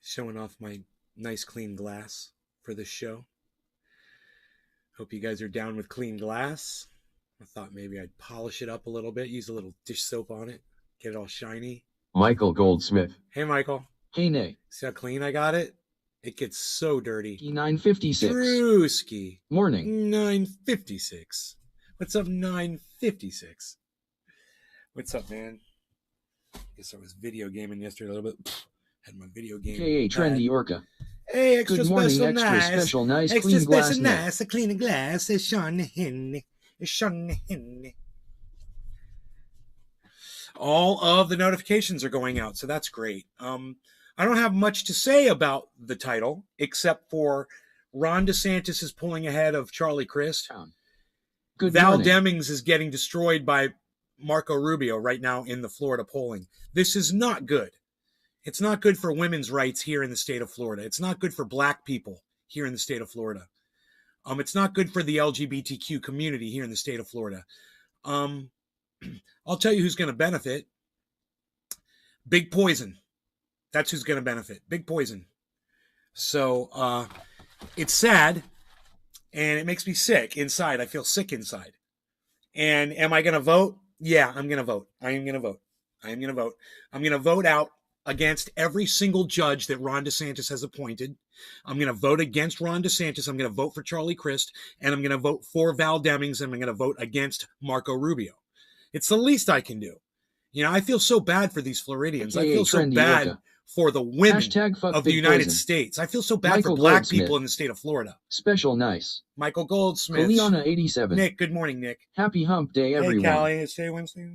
Showing off my nice clean glass for this show. Hope you guys are down with clean glass. I thought maybe I'd polish it up a little bit, use a little dish soap on it, get it all shiny. Michael Goldsmith. Hey, Michael. Hey, Nay. See how clean I got it? It gets so dirty. 956. Drewski. Morning. 956. What's up, 956? What's up, man? Guess I was video gaming yesterday a little bit. Had my video game. K.A. Trendy Orca. Hey, extra Good morning, special extra nice. special nice, Extra clean glass special net. nice, a clean glass. It's Sean Henry. It's Sean Henry. All of the notifications are going out, so that's great. I don't have much to say about the title, except for Ron DeSantis is pulling ahead of Charlie Crist. Good Val morning. Demings is getting destroyed by Marco Rubio right now in the Florida polling. This is not good. It's not good for women's rights here in the state of Florida. It's not good for black people here in the state of Florida. It's not good for the LGBTQ community here in the state of Florida. I'll tell you who's going to benefit. Big Poison. That's who's going to benefit. Big Poison. So it's sad, and it makes me sick inside. I feel sick inside. And am I going to vote? Yeah, I'm going to vote. I am going to vote. I am going to vote. I'm going to vote out against every single judge that Ron DeSantis has appointed. I'm going to vote against Ron DeSantis. I'm going to vote for Charlie Crist, and I'm going to vote for Val Demings, and I'm going to vote against Marco Rubio. It's the least I can do. You know, I feel so bad for these Floridians. I feel so bad for the women of the United States. I feel so bad for black people in the state of Florida. Special nice. Michael Goldsmith. Kaliana 87. Nick, good morning, Nick. Happy hump day, everyone. Hey, Callie, it's today Wednesday.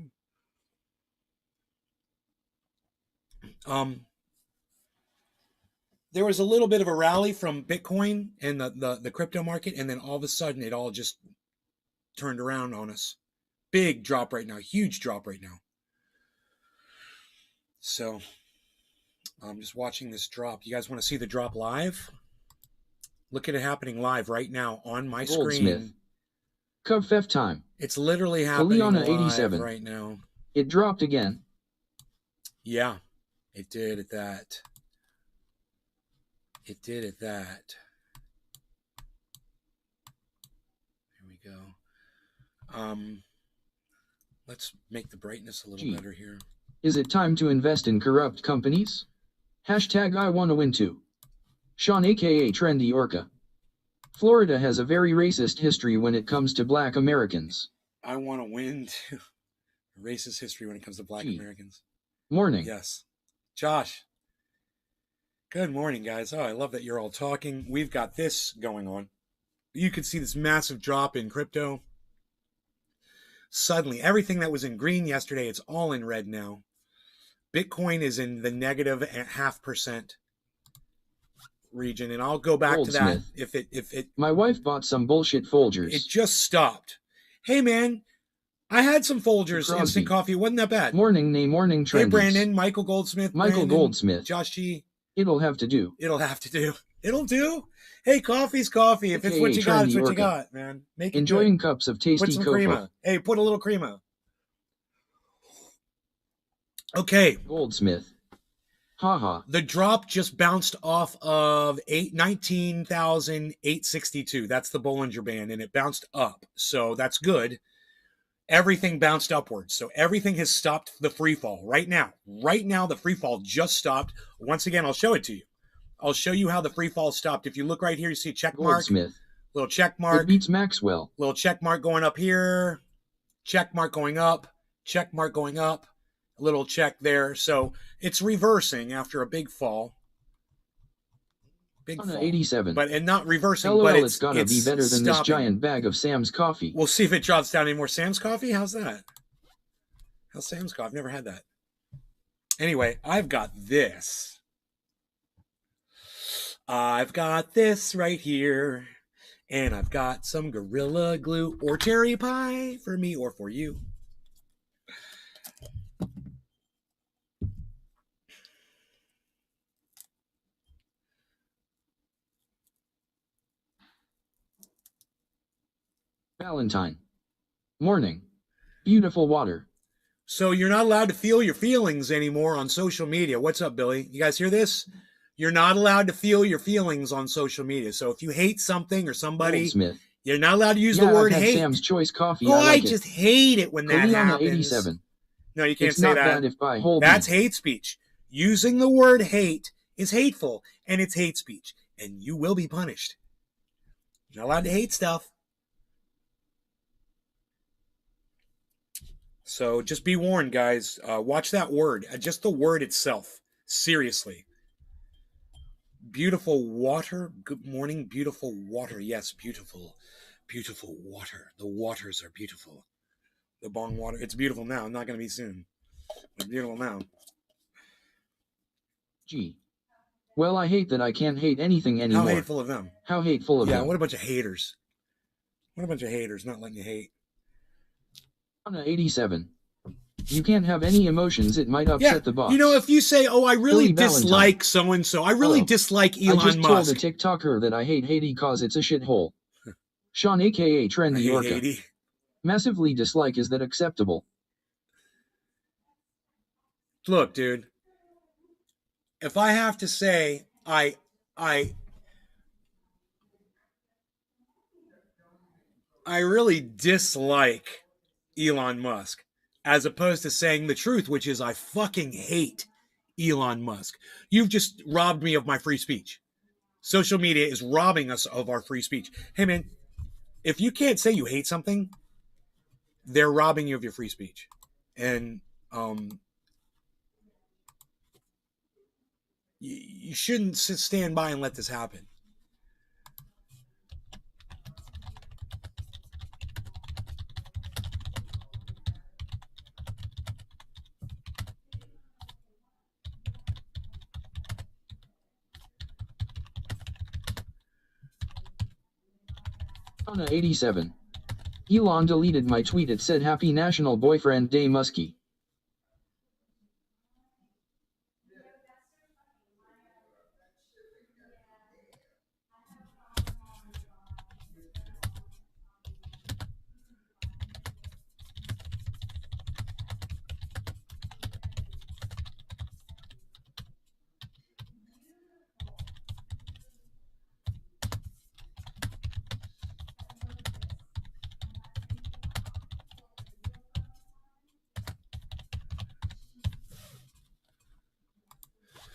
There was a little bit of a rally from Bitcoin and the crypto market, and then all of a sudden it all just turned around on us. Big drop right now, huge drop right now. So I'm just watching this drop. You guys want to see the drop live? Look at it happening live right now on my screen. Covfef time. It's literally happening Kaliana live 87. right now. It dropped again. Yeah, it did at that. It did at that. Here we go. Let's make the brightness a little better here. Is it time to invest in corrupt companies? Hashtag I wanna win too. Sean aka Trendy Orca. Florida has a very racist history when it comes to black Americans. I want to win too. Racist history when it comes to black Americans. Morning. Yes. Josh. Good morning, guys. Oh, I love that you're all talking. We've got this going on. You can see this massive drop in crypto. Suddenly, everything that was in green yesterday, it's all in red now. Bitcoin is in the negative 0.5% region, and I'll go back to that if it. My wife bought some bullshit Folgers. It just stopped. Hey, man, I had some Folgers instant coffee. It wasn't that bad. Morning, nay, morning, trendies. Hey, Brandon, Michael Goldsmith. Michael Goldsmith. Josh G. It'll have to do. It'll have to do. It'll do. Hey, coffee's coffee. If it's what you got, it's what you got, man. Make it enjoying good. Cups of tasty Put some cocoa. crema. Hey, put a little crema. Okay. Goldsmith. Haha. The drop just bounced off of 19,862. That's the Bollinger Band, and it bounced up. So that's good. Everything bounced upwards. So everything has stopped the free fall right now. Right now, the free fall just stopped. Once again, I'll show it to you. I'll show you how the free fall stopped. If you look right here, you see a check mark. Goldsmith. Little check mark. It beats Maxwell. Little check mark going up here. Check mark going up. Check mark going up. A little check there. So it's reversing after a big fall. Big fall. 87. And not reversing, LOL, but it's gotta be better than this giant bag of Sam's coffee. We'll see if it drops down any more. Sam's coffee? How's that? How's Sam's coffee? I've never had that. Anyway, I've got this. I've got this right here. And I've got some Gorilla Glue or cherry pie for me or for you. Valentine. Morning. Beautiful water. So you're not allowed to feel your feelings anymore on social media. What's up, Billy? You guys hear this? You're not allowed to feel your feelings on social media. So if you hate something or somebody, Goldsmith. you're not allowed to use Yeah, the word I've had hate. Sam's Choice coffee. Oh, I like just it. hate it when that Kaliana happens. 87. No, you can't It's say not that. bad if by whole That's beef. hate speech. Using the word hate is hateful, and it's hate speech, and you will be punished. You're not allowed to hate stuff. So just be warned, guys. Watch that word. Just the word itself. Seriously. Beautiful water. Good morning, beautiful water. Yes, beautiful. Beautiful water. The waters are beautiful. The bong water. It's beautiful now. Not going to be soon. It's beautiful now. Gee. Well, I hate that I can't hate anything anymore. How hateful of them. How hateful of them. Yeah, what a bunch of haters. What a bunch of haters not letting you hate. Anna 87. You can't have any emotions, it might upset the boss. You know, if you say, oh, I really Billy dislike so-and-so, I really dislike Elon Musk. I just told a TikToker that I hate Haiti cause it's a shithole. Sean aka Trendy Orca. Massively dislike, is that acceptable? Look, dude. If I have to say I really dislike Elon Musk, as opposed to saying the truth, which is I fucking hate Elon Musk. You've just robbed me of my free speech. Social media is robbing us of our free speech. Hey, man, if you can't say you hate something, they're robbing you of your free speech. And you shouldn't stand by and let this happen. Anna 87. Elon deleted my tweet. It said Happy National Boyfriend Day Muskie.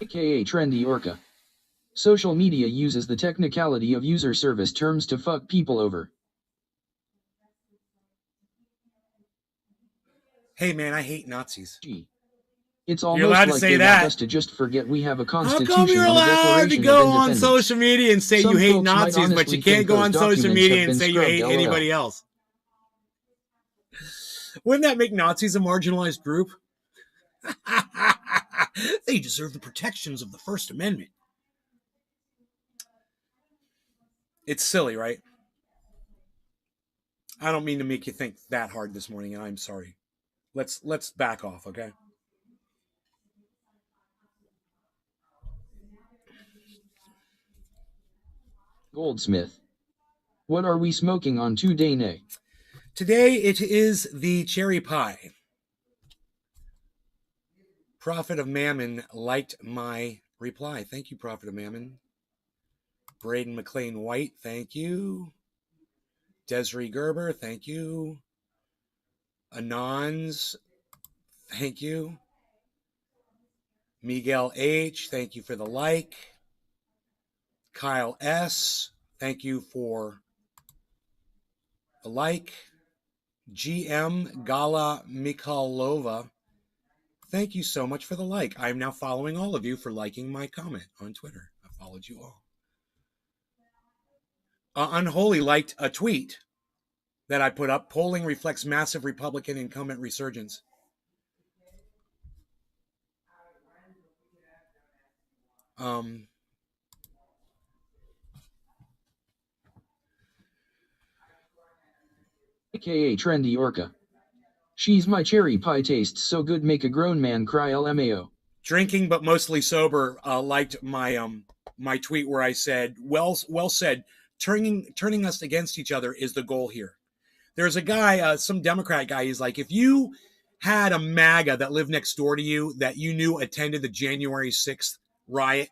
AKA Trendy Orca. Social media uses the technicality of user service terms to fuck people over. Hey man, I hate Nazis. Gee. It's almost like they want us to just forget we have a constitution. How come you're allowed to go on social media and say you hate Nazis, but you can't go on social media and say you hate anybody else? Wouldn't that make Nazis a marginalized group? They deserve the protections of the First Amendment. It's silly, right? I don't mean to make you think that hard this morning, and I'm sorry. Let's back off, okay? Goldsmith. What are we smoking on today, Nay? Today it is the cherry pie. Prophet of Mammon liked my reply. Thank you, Prophet of Mammon. Braden McLean White, thank you. Desiree Gerber, thank you. Anons, thank you. Miguel H, thank you for the like. Kyle S, thank you for the like. GM Gala Mikhailova, thank you so much for the like. I am now following all of you for liking my comment on Twitter. I followed you all. Unholy liked a tweet that I put up. Polling reflects massive Republican incumbent resurgence. AKA Trendy Orca. She's my cherry pie, tastes so good, make a grown man cry, LMAO. Drinking but mostly sober liked my my tweet where I said, well said, turning us against each other is the goal here. There's a guy, some Democrat guy, he's like, if you had a MAGA that lived next door to you that you knew attended the January 6th riot,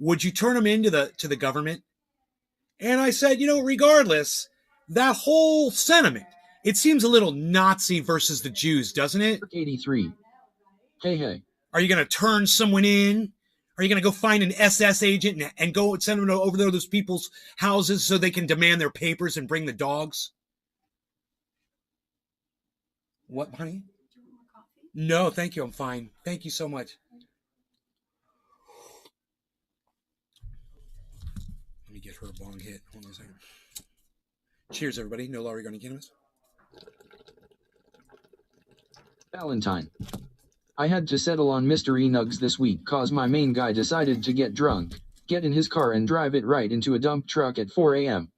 Would you turn them into the government? And I said, regardless, that whole sentiment, it seems a little Nazi versus the Jews, doesn't it? 83. Hey. Are you going to turn someone in? Are you going to go find an SS agent and go send them over to those people's houses so they can demand their papers and bring the dogs? What, honey? Do you want more coffee? No, thank you. I'm fine. Thank you so much. Let me get her a bong hit. Hold on a second. Cheers, everybody. No Laurie going to cannabis. Valentine. I had to settle on Mr. Enugs this week cause my main guy decided to get drunk, get in his car and drive it right into a dump truck at 4 a.m.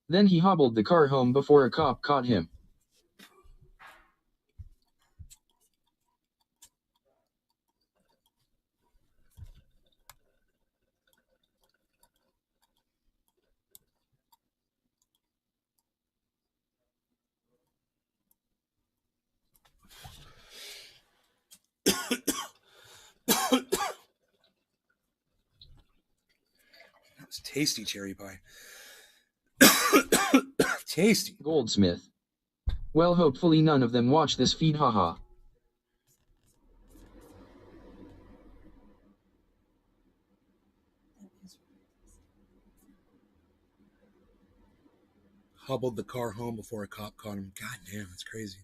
Then he hobbled the car home before a cop caught him. That was tasty cherry pie. Tasty. Goldsmith. Well, hopefully none of them watch this feed, haha. Hobbled the car home before a cop caught him. God damn, that's crazy.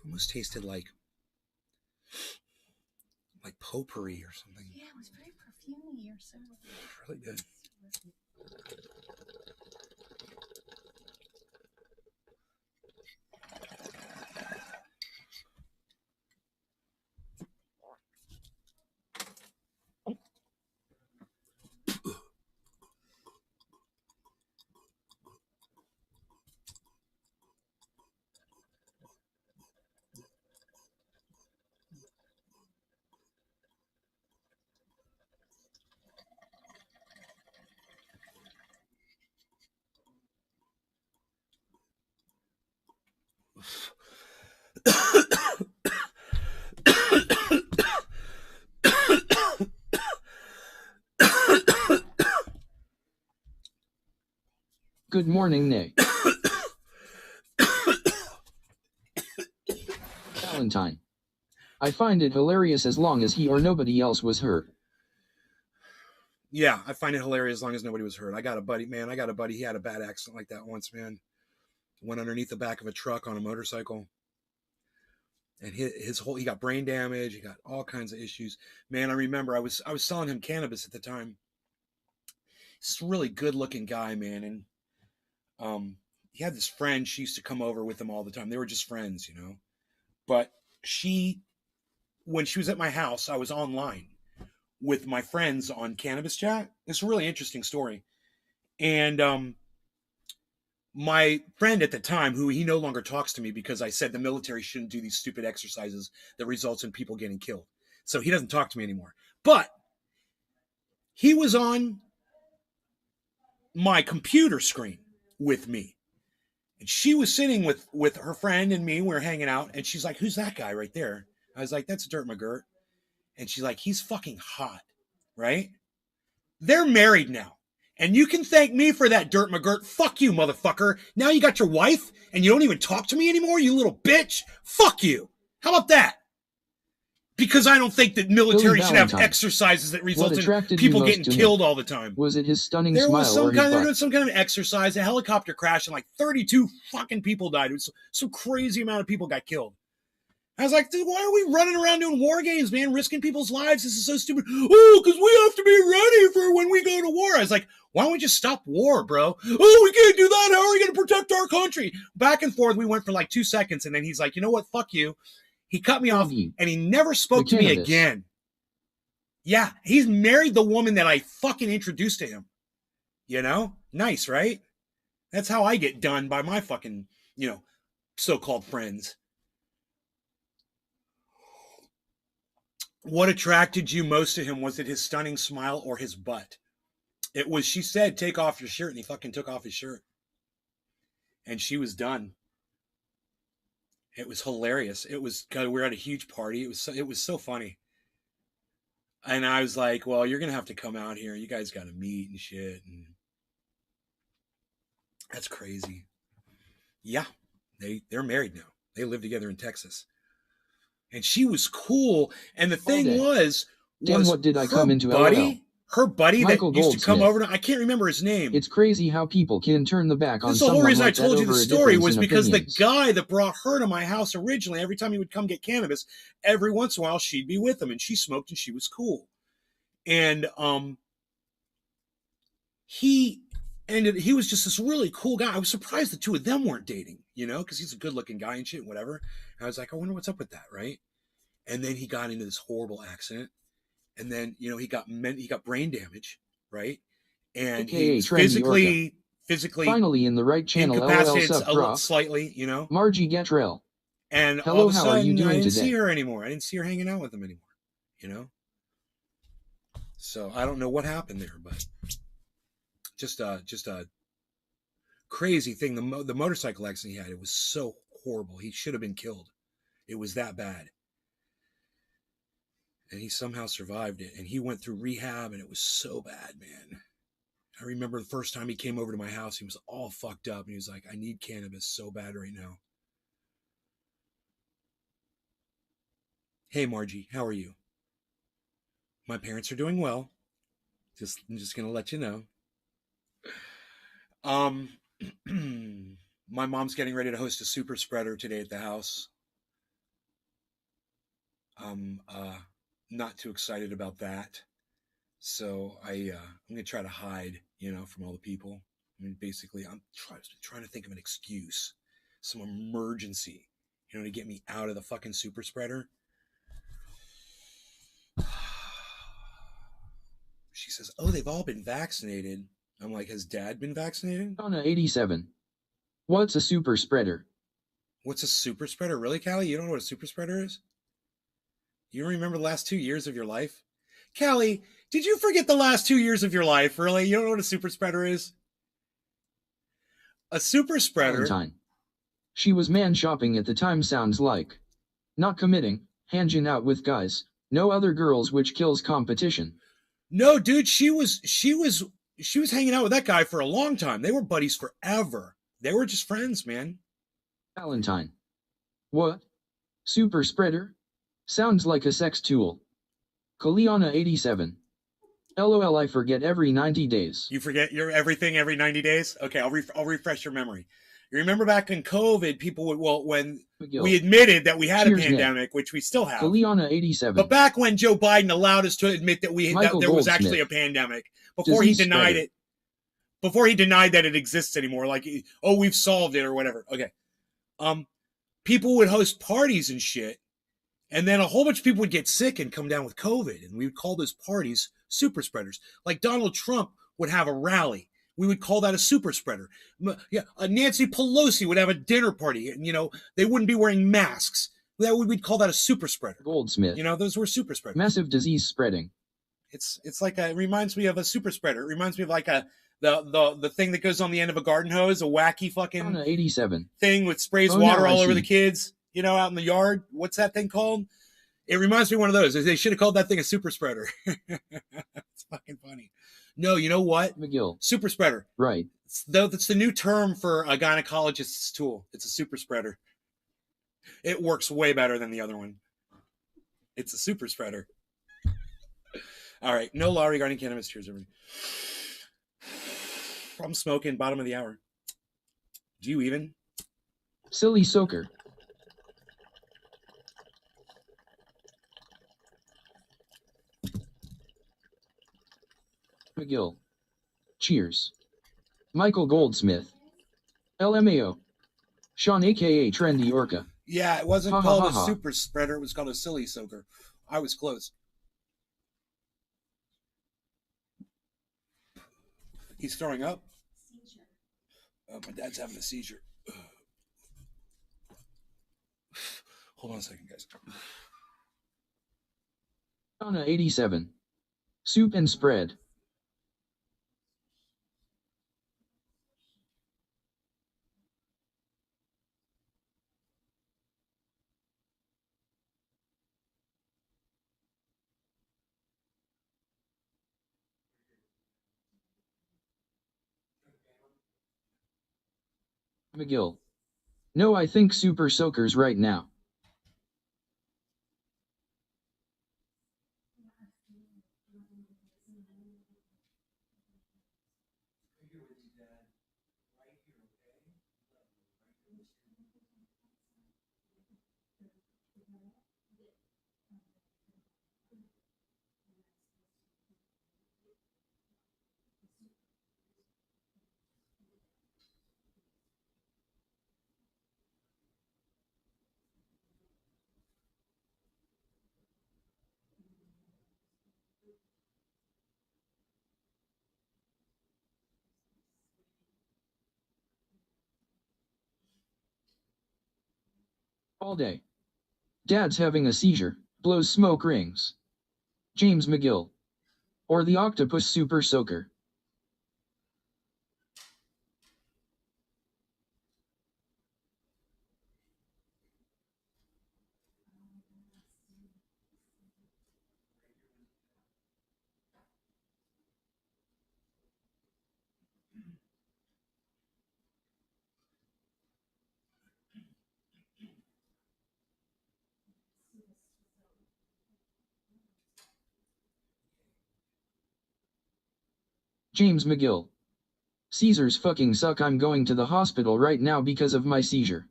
Almost tasted like potpourri or something. Yeah, it was very perfumey or so. Really good. Good morning, Nick. Valentine. I find it hilarious as long as he or nobody else was hurt. Yeah, I find it hilarious as long as nobody was hurt. I got a buddy, he had a bad accident like that once, man. Went underneath the back of a truck on a motorcycle. And he got brain damage, he got all kinds of issues. Man, I remember I was selling him cannabis at the time. He's a really good looking guy, man. And he had this friend, she used to come over with him all the time. They were just friends, But when she was at my house, I was online with my friends on Cannabis Chat. It's a really interesting story. And my friend at the time, who he no longer talks to me because I said the military shouldn't do these stupid exercises that results in people getting killed. So he doesn't talk to me anymore. But he was on my computer screen with me. And she was sitting with her friend and me. We were hanging out. And she's like, who's that guy right there? I was like, that's Dirt McGirt. And she's like, he's fucking hot, right? They're married now. And you can thank me for that, Dirt McGirt. Fuck you, motherfucker. Now you got your wife and you don't even talk to me anymore, you little bitch. Fuck you. How about that? Because I don't think that military should have exercises that result in people getting killed all the time. Was it his stunning there smile was some or his kind butt? There was some kind of exercise, a helicopter crash, and like 32 fucking people died. It was some crazy amount of people got killed. I was like, dude, why are we running around doing war games, man? Risking people's lives. This is so stupid. Oh, because we have to be ready for when we go to war. I was like, why don't we just stop war, bro? Oh, we can't do that. How are we going to protect our country? Back and forth, we went for like 2 seconds, and then he's like, you know what? Fuck you. He cut me off, and he never spoke to me again. Yeah, he's married the woman that I fucking introduced to him. Nice, right? That's how I get done by my fucking, so-called friends. What attracted you most to him? Was it his stunning smile or his butt? It was, she said, take off your shirt, and he fucking took off his shirt. And she was done. It was hilarious. It was, God, we were at a huge party. It was so funny. And I was like, well, you're going to have to come out here. You guys got to meet and shit. And that's crazy. Yeah. They're married now. They live together in Texas. And she was cool. And the thing was Damn, what did I come into, LOL? her buddy Michael that used to come Goldsmith. over to, I can't remember his name. It's crazy how people can turn the back on This is the someone whole reason like I told that you the over a story difference was in because opinions. the guy that brought her to my house originally, every time he would come get cannabis, every once in a while she'd be with him, and she smoked and she was cool. And he was just this really cool guy. I was surprised the two of them weren't dating, you know, because he's a good looking guy and shit and whatever. And I was like, I wonder what's up with that, right? And then he got into this horrible accident, and then, you know, he got brain damage, right? And AKA he's Trendy physically finally in the right channel, incapacitated LOL, slightly, you know. Margie Gatrell. And Hello, all of a how are you sudden, doing I didn't today? see her anymore. I didn't see her hanging out with him anymore, you know. So I don't know what happened there, but just a crazy thing. The motorcycle accident he had, it was so horrible. He should have been killed. It was that bad. And he somehow survived it. And he went through rehab, and it was so bad, man. I remember the first time he came over to my house, he was all fucked up. And he was like, I need cannabis so bad right now. Hey, Margie, how are you? My parents are doing well. I'm just going to let you know. My mom's getting ready to host a super spreader today at the house. I'm not too excited about that. So I'm going to try to hide, you know, from all the people. I mean, basically, I'm trying to think of an excuse, some emergency, you know, to get me out of the fucking super spreader. She says, oh, they've all been vaccinated. I'm like, has Dad been vaccinated? Donna 87. What's a super spreader? What's a super spreader? Really, Callie? You don't know what a super spreader is? You don't remember the last 2 years of your life? Callie, did you forget the last 2 years of your life? Really? You don't know what a super spreader is? A super spreader... Valentine. She was man shopping at the time, sounds like. Not committing, hanging out with guys, no other girls, which kills competition. No, dude, she was hanging out with that guy for a long time. They were buddies forever. They were just friends, man. Valentine. What? Super spreader? Sounds like a sex tool. Kaliana 87. LOL, I forget every 90 days. You forget your everything every 90 days? Okay, I'll refresh your memory. You remember back in COVID, people would, well, when McGill. we admitted that we had Cheers, a pandemic, which we still have. Kaliana 87. But back when Joe Biden allowed us to admit that there was actually a pandemic, before he denied it, before he denied that it exists anymore, like, oh, we've solved it or whatever. Okay. People would host parties and shit, and then a whole bunch of people would get sick and come down with COVID, and we would call those parties super spreaders. Like Donald Trump would have a rally. We would call that a super spreader. Yeah, Nancy Pelosi would have a dinner party, and, you know, they wouldn't be wearing masks. We'd call that a super spreader. Goldsmith. You know, those were super spreaders. Massive disease spreading. It's like it reminds me of a super spreader. It reminds me of like the thing that goes on the end of a garden hose, a wacky fucking 87. thing that sprays water all over the kids, you know, out in the yard. What's that thing called? It reminds me of one of those. They should have called that thing a super spreader. It's fucking funny. No, you know what? McGill. Super spreader. Right. That's the new term for a gynecologist's tool. It's a super spreader. It works way better than the other one. It's a super spreader. All right. No law regarding cannabis. Cheers, everybody. I'm smoking. Bottom of the hour. Do you even? Silly soaker. McGill. Cheers. Michael Goldsmith. LMAO. Sean aka Trendy Orca. Yeah, it wasn't Ha, called ha, a ha, ha. super spreader. It was called a silly soaker. I was close. He's throwing up. Oh, my dad's having a seizure. Hold on a second, guys. Donna 87. Soup and spread. McGill. No, I think Super Soakers right now. All day. Dad's having a seizure, blows smoke rings. James McGill. Or the Octopus Super Soaker. James McGill. Seizures fucking suck. I'm going to the hospital right now because of my seizure.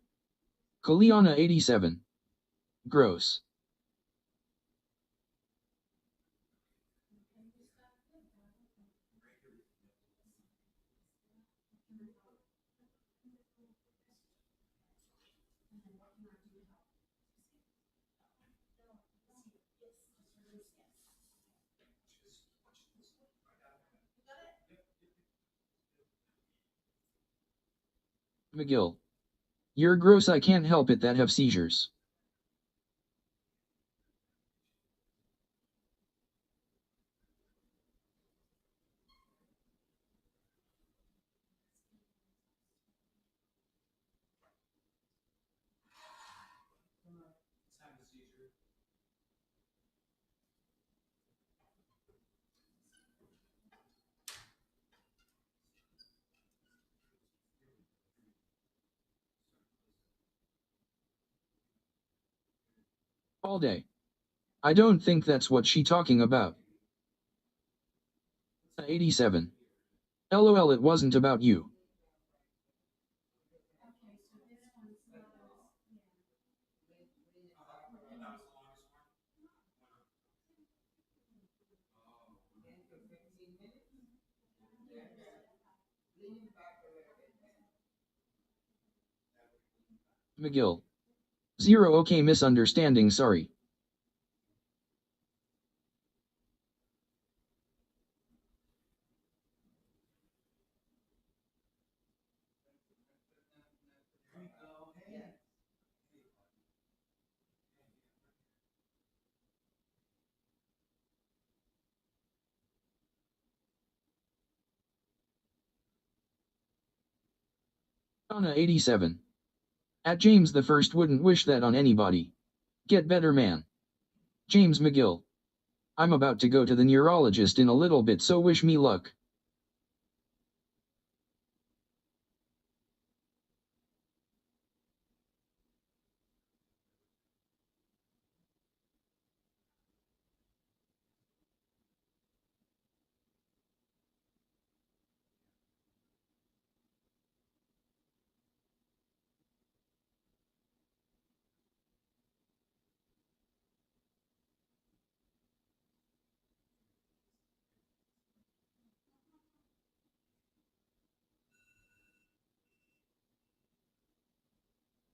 Kaliana 87. Gross. McGill. You're gross. I can't help it that have seizures. All day. I don't think that's what she talking about. 87. LOL, it wasn't about you. McGill. 0 okay, misunderstanding, sorry. Anna 87. At James the First wouldn't wish that on anybody. Get better, man. James McGill. I'm about to go to the neurologist in a little bit, so wish me luck.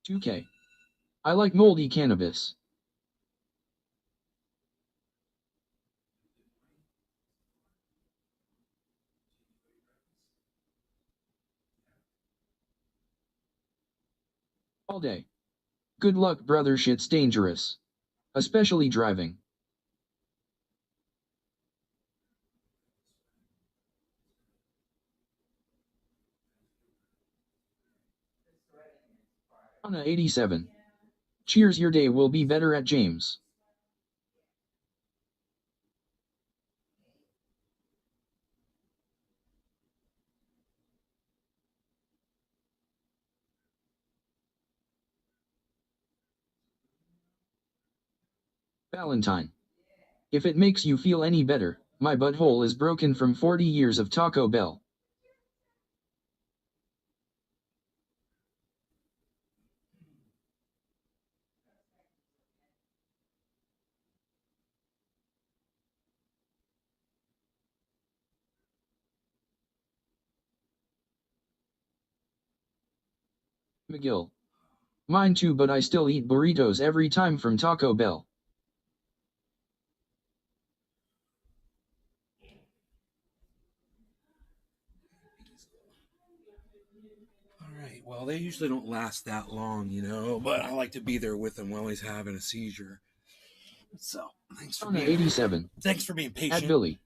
$2K. I like moldy cannabis. All day. Good luck, brother, shit's dangerous. Especially driving. Anna 87. Cheers, your day will be better at James. Valentine. If it makes you feel any better, my butthole is broken from 40 years of Taco Bell. McGill. Mine too, but I still eat burritos every time from Taco Bell. All right. Well, they usually don't last that long, you know, but I like to be there with him while he's having a seizure. So, Donna 87. Thanks for being At patient, Billy.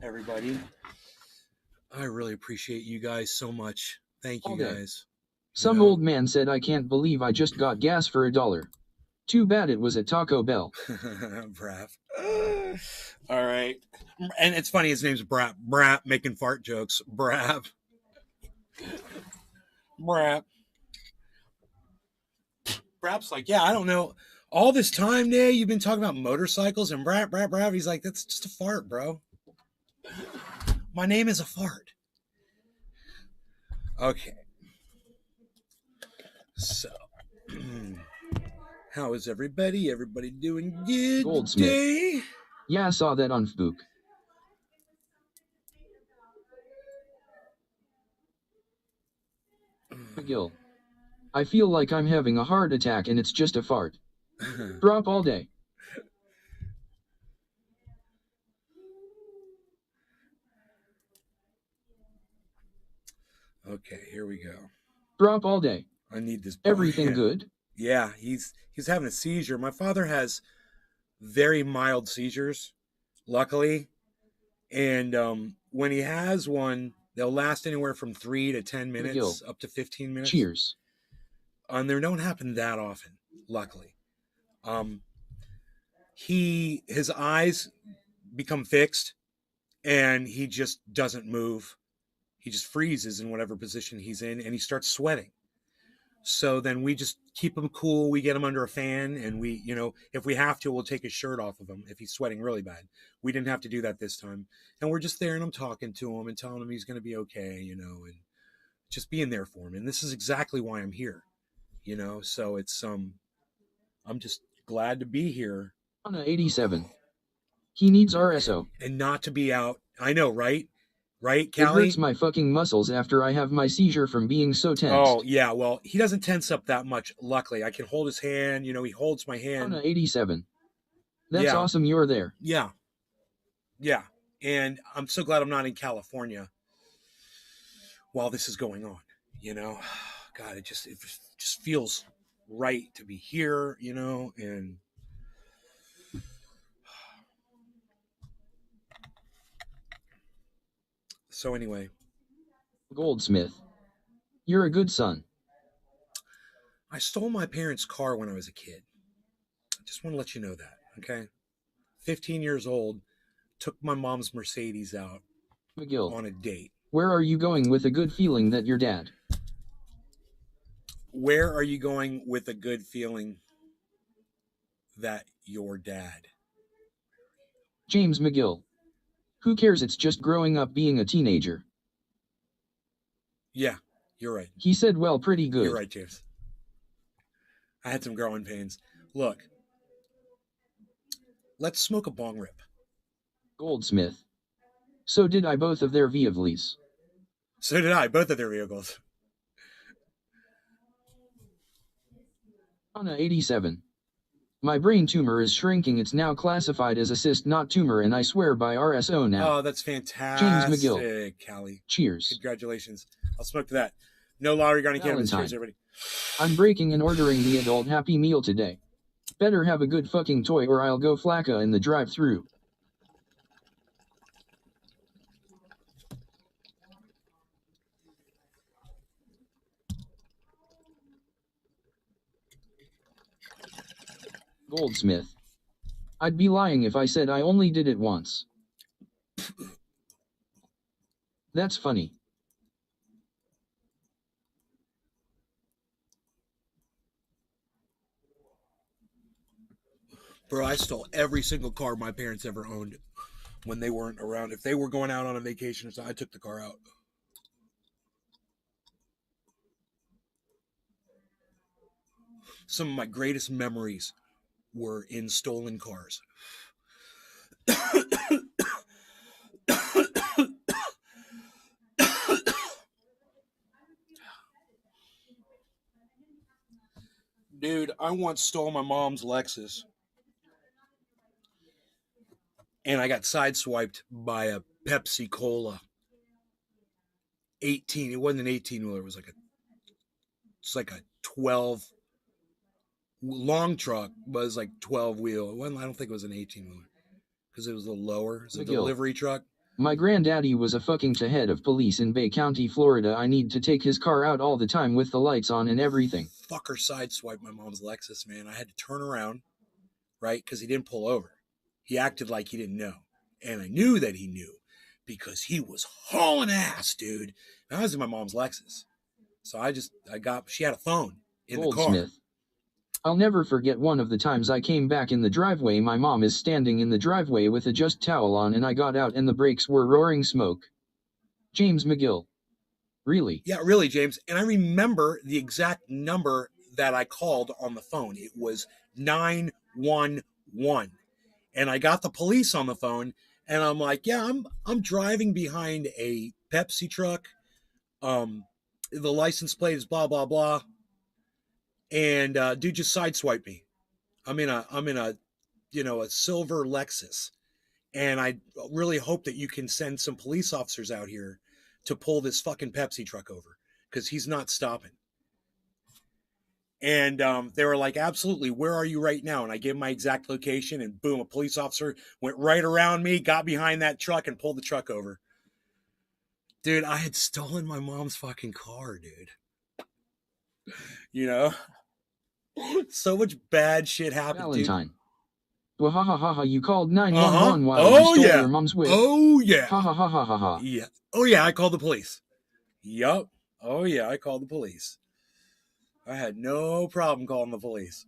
everybody. I really appreciate you guys so much. Thank you All day. guys. Some know? old man said, I can't believe I just got gas for $1. Too bad it was at Taco Bell. Brav. All right. And it's funny, his name's Brap. Brap making fart jokes. Brav. Brap. Brap's like, yeah, I don't know. All this time, Nay, you've been talking about motorcycles and Brap. He's like, that's just a fart, bro. My name is a fart. Okay. So, how is everybody? Everybody doing good Goldsmith. today? Yeah, I saw that on Facebook. McGill. I feel like I'm having a heart attack and it's just a fart. Drop all day. Okay, here we go. Drop all day. I need this. Everything good? Yeah, he's having a seizure. My father has very mild seizures, luckily, and when he has one, they'll last anywhere from 3 to 10 minutes, McGill. up to 15 minutes. Cheers. And they don't happen that often, luckily. His eyes become fixed, and he just doesn't move. He just freezes in whatever position he's in, and he starts sweating. So then we just keep him cool. We get him under a fan, and we, you know, if we have to, we'll take his shirt off of him if he's sweating really bad. We didn't have to do that this time. And we're just there, and I'm talking to him and telling him he's going to be okay, you know, and just being there for him. And this is exactly why I'm here, you know. So it's I'm just glad to be here. Anna 87. He needs RSO. And not to be out. I know, right? Right, Callie? It hurts my fucking muscles after I have my seizure from being so tensed. Oh, yeah, well, he doesn't tense up that much, luckily. I can hold his hand, you know, he holds my hand. Anna 87. That's awesome you're there. Yeah. Yeah. And I'm so glad I'm not in California while this is going on, you know. God, it just feels right to be here, you know, and so anyway. Goldsmith. You're a good son. I stole my parents' car when I was a kid. I just want to let you know that, okay? 15 years old, took my mom's Mercedes out McGill. on a date. Where are you going with a good feeling that your dad? Where are you going with a good feeling that your dad? James McGill. Who cares? It's just growing up being a teenager. Yeah, you're right. He said, well, pretty good. You're right, James. I had some growing pains. Look, let's smoke a bong rip. Goldsmith. So did I, both of their vehicles. So did I, both of their vehicles. Anna 87. My brain tumor is shrinking. It's now classified as a cyst, not tumor, and I swear by RSO now. Oh, that's fantastic. James McGill. Callie. Cheers. Congratulations. I'll smoke to that. No law regarding cannabis. Cheers, everybody. I'm breaking and ordering the adult Happy Meal today. Better have a good fucking toy or I'll go flacca in the drive-thru. Goldsmith. I'd be lying if I said I only did it once. That's funny. Bro, I stole every single car my parents ever owned when they weren't around. If they were going out on a vacation, so I took the car out. Some of my greatest memories were in stolen cars. Dude, I once stole my mom's Lexus. And I got sideswiped by a Pepsi Cola 18. It wasn't an 18 wheeler. It was like a 12 long truck, but it was like 12 wheel. I don't think it was an 18 wheeler because it was a little lower. It's a delivery truck. My granddaddy was a fucking head of police in Bay County, Florida. I need to take his car out all the time with the lights on and everything. Fucker sideswiped my mom's Lexus, man. I had to turn around, right? Because he didn't pull over. He acted like he didn't know. And I knew that he knew because he was hauling ass, dude. And I was in my mom's Lexus. So she had a phone in the car. I'll never forget one of the times I came back in the driveway. My mom is standing in the driveway with a just towel on and I got out and the brakes were roaring smoke. James McGill. Really? Yeah, really, James. And I remember the exact number that I called on the phone. It was 911. And I got the police on the phone and I'm like, yeah, I'm driving behind a Pepsi truck. The license plate is blah, blah, blah. And dude just sideswiped me. I'm in a a silver Lexus. And I really hope that you can send some police officers out here to pull this fucking Pepsi truck over because he's not stopping. And they were like, absolutely, where are you right now? And I gave my exact location and boom, a police officer went right around me, got behind that truck and pulled the truck over. Dude, I had stolen my mom's fucking car, dude. You know? So much bad shit happened, Valentine. dude. Well, ha ha ha ha, you called 911 while you stole your mom's whip. Oh, yeah. Ha ha ha ha ha ha. Yeah. Oh, yeah, I called the police. Yup. Oh, yeah, I called the police. I had no problem calling the police.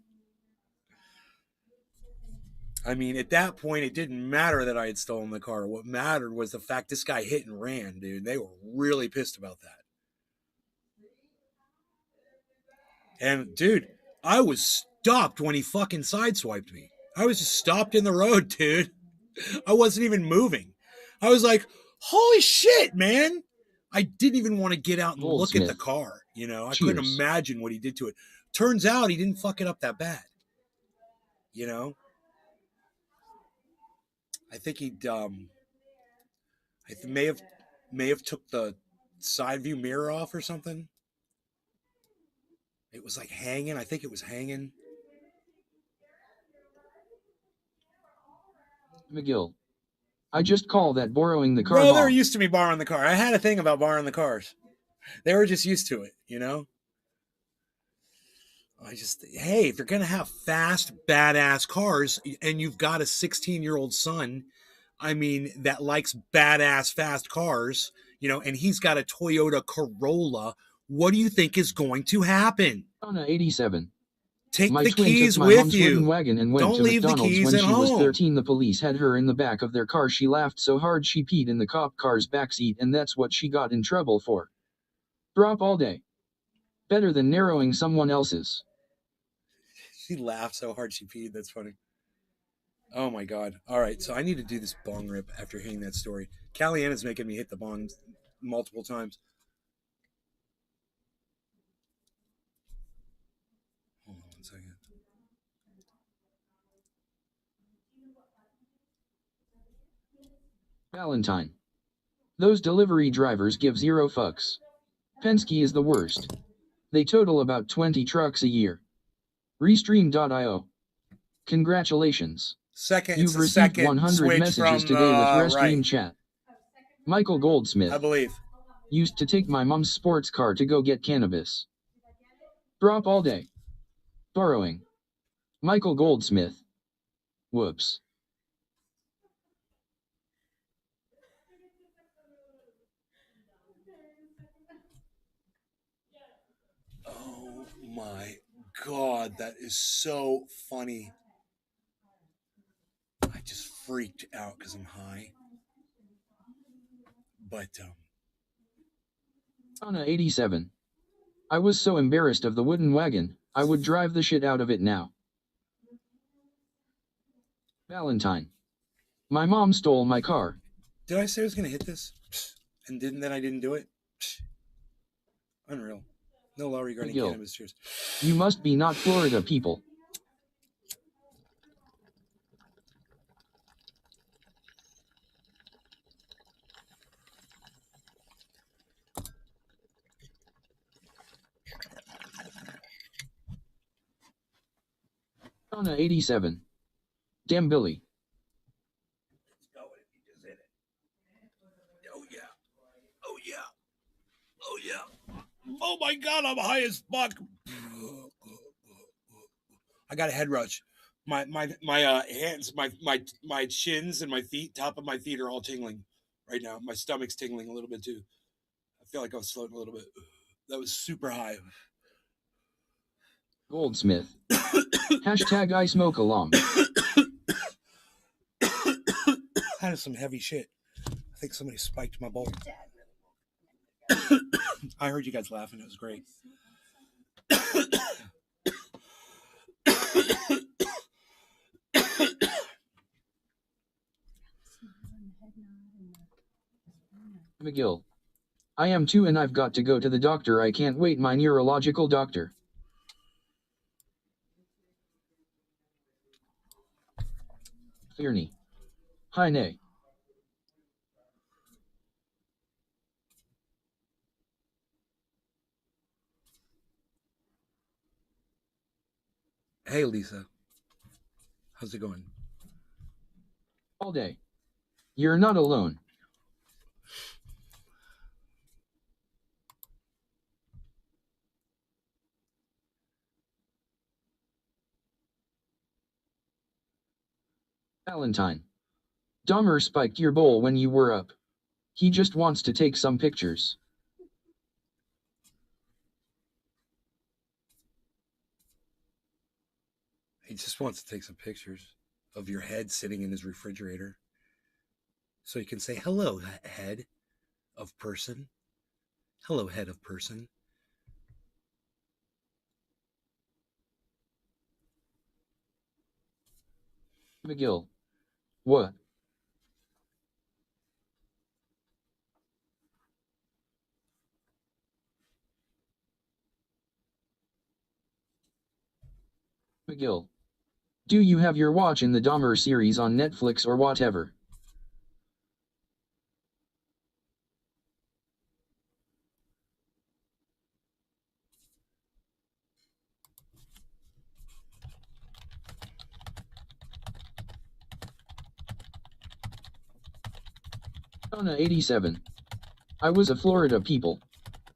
I mean, at that point, it didn't matter that I had stolen the car. What mattered was the fact this guy hit and ran, dude. They were really pissed about that. And, dude, I was stopped when he fucking sideswiped me. I was just stopped in the road, dude. I wasn't even moving. I was like, holy shit, man. I didn't even want to get out and look at the car. You know, I couldn't imagine what he did to it. Turns out he didn't fuck it up that bad. You know? I think he may have took the side view mirror off or something. It was like hanging. I think it was hanging. McGill. I just call that borrowing the car. Well, they're used to me borrowing the car. I had a thing about borrowing the cars. They were just used to it, you know? Hey, if you're going to have fast, badass cars and you've got a 16-year-old son, I mean, that likes badass, fast cars, you know, and he's got a Toyota Corolla, what do you think is going to happen? Donna 87. Take my the twin keys took my with mom's you. wooden wagon and went Don't to leave McDonald's the keys when at she home. was 13. The police had her in the back of their car. She laughed so hard she peed in the cop car's backseat, and that's what she got in trouble for. Drop all day. Better than narrowing someone else's. She laughed so hard she peed. That's funny. Oh my God. All right. So I need to do this bong rip after hearing that story. Callieanna's making me hit the bong multiple times. Hold on 1 second. Valentine. Those delivery drivers give zero fucks. Penske is the worst. They total about 20 trucks a year. Restream.io. Congratulations. You've received 100 messages today with Restream chat. Michael Goldsmith. I believe. Used to take my mom's sports car to go get cannabis. Drop all day. Borrowing. Michael Goldsmith. Whoops. Oh my God, that is so funny. freaked out because I'm high. But Anna 87. I was so embarrassed of the wooden wagon, I would drive the shit out of it now. Valentine. My mom stole my car. did I say I was gonna hit this? And then I didn't do it? Unreal. No law regarding McGill. cannabis. Cheers. You must be not Florida people. Anna 87. Damn Billy. Let's go if you just hit it. Oh yeah. Oh yeah. Oh yeah. Oh my god, I'm high as fuck. I got a head rush. My hands, my shins and my feet, top of my feet are all tingling right now. My stomach's tingling a little bit too. I feel like I was floating a little bit. That was super high. Goldsmith. Hashtag I smoke along. That is some heavy shit. I think somebody spiked my bowl. I heard you guys laughing. It was great. McGill. I am too, and I've got to go to the doctor. I can't wait, my neurological doctor. Fearney. Hi, nay. Hey, Lisa. How's it going? All day. You're not alone. Valentine. Dahmer spiked your bowl when you were up. He just wants to take some pictures. He just wants to take some pictures of your head sitting in his refrigerator. So you can say, hello, head of person. Hello, head of person. McGill. What? McGill. Do you have your watch in the Dahmer series on Netflix or whatever? Anna 87. I was a Florida people.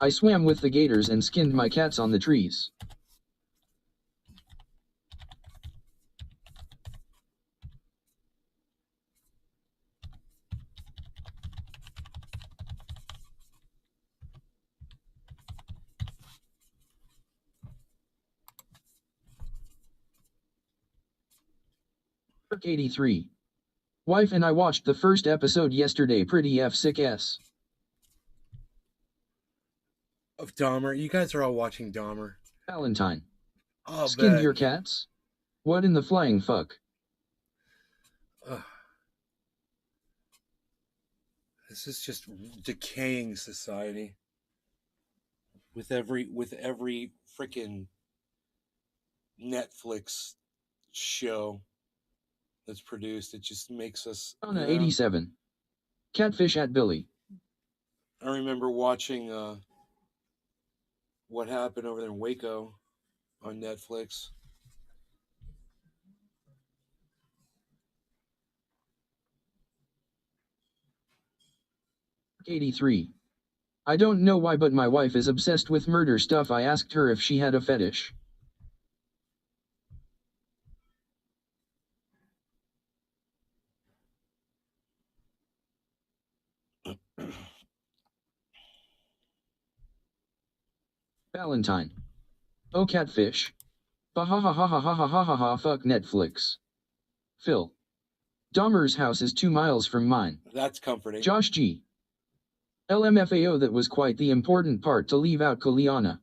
I swam with the gators and skinned my cats on the trees. Kirk 83. Wife and I watched the first episode yesterday. Pretty sick s. Of Dahmer. You guys are all watching Dahmer. Valentine. Oh, Skinned your cats? What in the flying fuck? This is just decaying society. With every freaking Netflix show that's produced, it just makes us. Anna 87. Catfish at Billy. I remember watching What Happened Over There in Waco on Netflix. Kirk 83. I don't know why, but my wife is obsessed with murder stuff. I asked her if she had a fetish. Valentine. Oh, catfish. Bah ha ha ha ha ha ha ha ha ha, fuck Netflix. Phil. Dahmer's house is 2 miles from mine. That's comforting. Josh G. LMFAO, that was quite the important part to leave out Kuleana.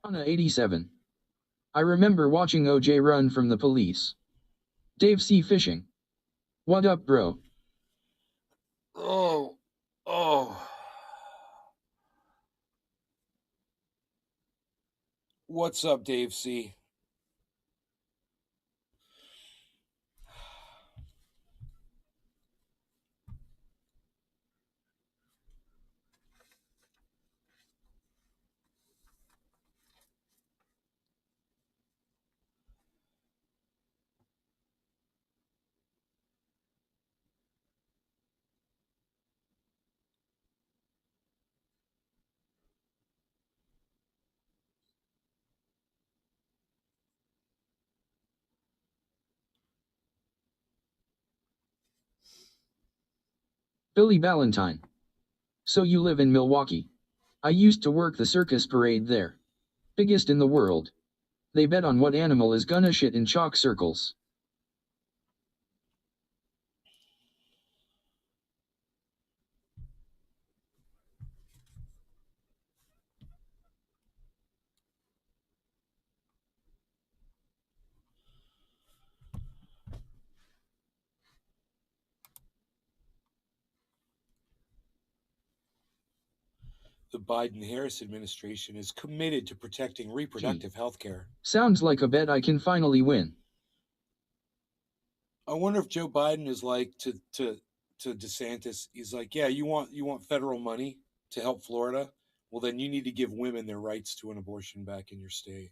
Anna 87. I remember watching OJ run from the police. Dave C. Fishing. What up, bro? Oh. What's up, Dave C? Billy Ballantyne. So you live in Milwaukee. I used to work the circus parade there. Biggest in the world. They bet on what animal is gonna shit in chalk circles. The Biden-Harris administration is committed to protecting reproductive health care. Sounds like a bet I can finally win. I wonder if Joe Biden is like to DeSantis. He's like, yeah, you want federal money to help Florida? Well, then you need to give women their rights to an abortion back in your state.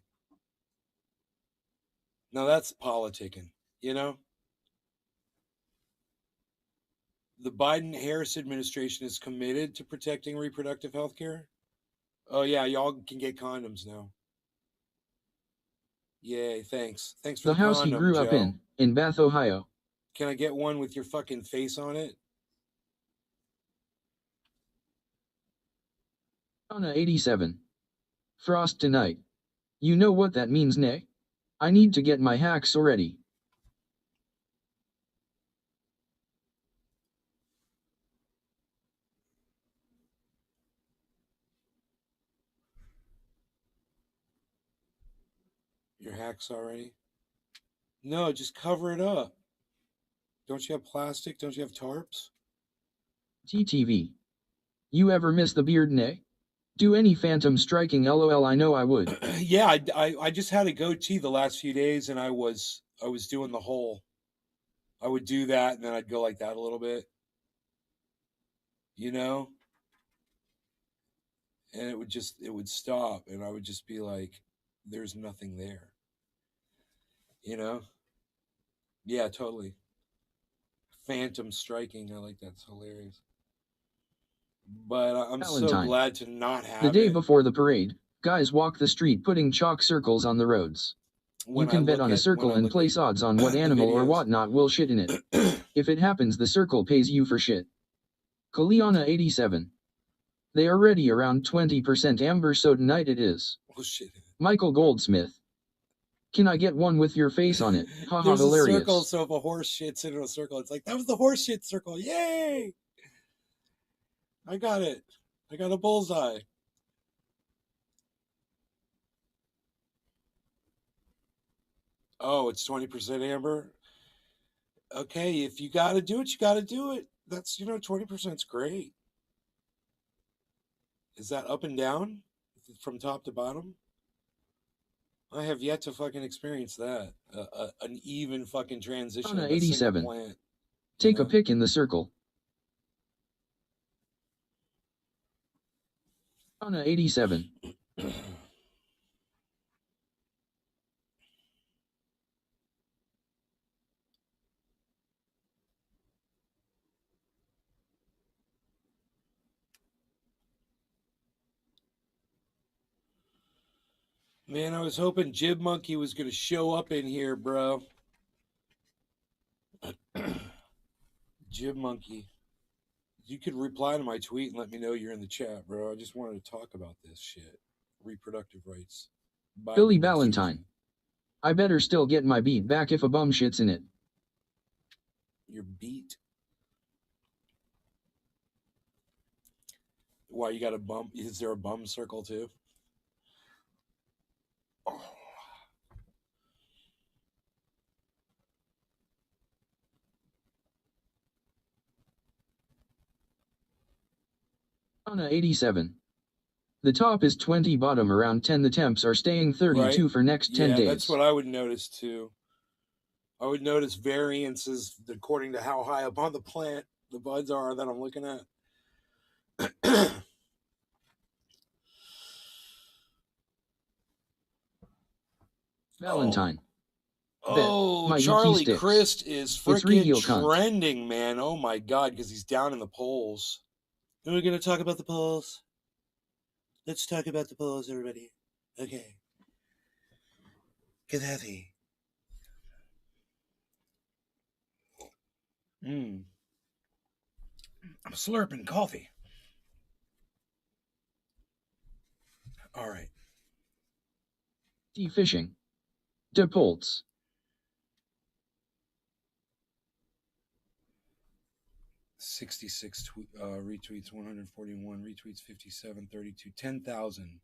Now that's politicking, you know? The Biden-Harris administration is committed to protecting reproductive health care. Oh, yeah, y'all can get condoms now. Yay, thanks. Thanks for The the house condom, he grew Joe. up in Bath, Ohio. Can I get one with your fucking face on it? Anna 87. Frost tonight. You know what that means, nay? I need to get my hacksaw ready. Your hack's already? No, just cover it up. Don't you have plastic? Don't you have tarps? TTV. You ever miss the beard, nay? Do any phantom striking, lol, I know I would. Yeah, I just had a goatee the last few days, and I was doing the whole. I would do that, and then I'd go like that a little bit, you know, and it would stop, and I would just be like, "There's nothing there," you know. Yeah, totally. Phantom striking, I like that. It's hilarious. But I'm so Valentine. glad to not have The day it. before the parade, guys walk the street putting chalk circles on the roads. When You can I bet look on a at- circle when I and look place at odds on what the animal or videos. whatnot will shit in it. If it happens, the circle pays you for shit. Kaliana 87. They are ready around 20% amber, so tonight it is. Oh shit. Michael Goldsmith. Can I get one with your face on it? Haha, There's hilarious. a circle, so if a horse shits into a circle, it's like, that was the horse shit circle. Yay! I got it. I got a bullseye. Oh, it's 20% amber? Okay, if you got to do it, you got to do it. That's, 20% is great. Is that up and down from top to bottom? I have yet to fucking experience that. An even fucking transition Anna of a single 87. plant. Take a pic in the circle. Anna 87. Man, I was hoping Jib Monkey was going to show up in here, bro. Jib Monkey. You could reply to my tweet and let me know you're in the chat, bro. I just wanted to talk about this shit. reproductive rights. Billy Valentine. I better still get my beat back if a bum shits in it. Your beat? Why, you got a bum? Is there a bum circle too? Oh. Anna 87. The top is 20, bottom around 10. The temps are staying 32 Right. for next 10 days. That's what I would notice too. I would notice variances according to how high up on the plant the buds are that I'm looking at. Valentine. Oh, My Charlie sticks. Crist is freaking trending, man. Oh my God, because he's down in the polls. And we're going to talk about the polls. Let's talk about the polls, everybody. Okay. Get heavy. I'm slurping coffee. All right. Fishing. DePoltz. 66 retweets, 141 retweets, 57, 32, 10,000.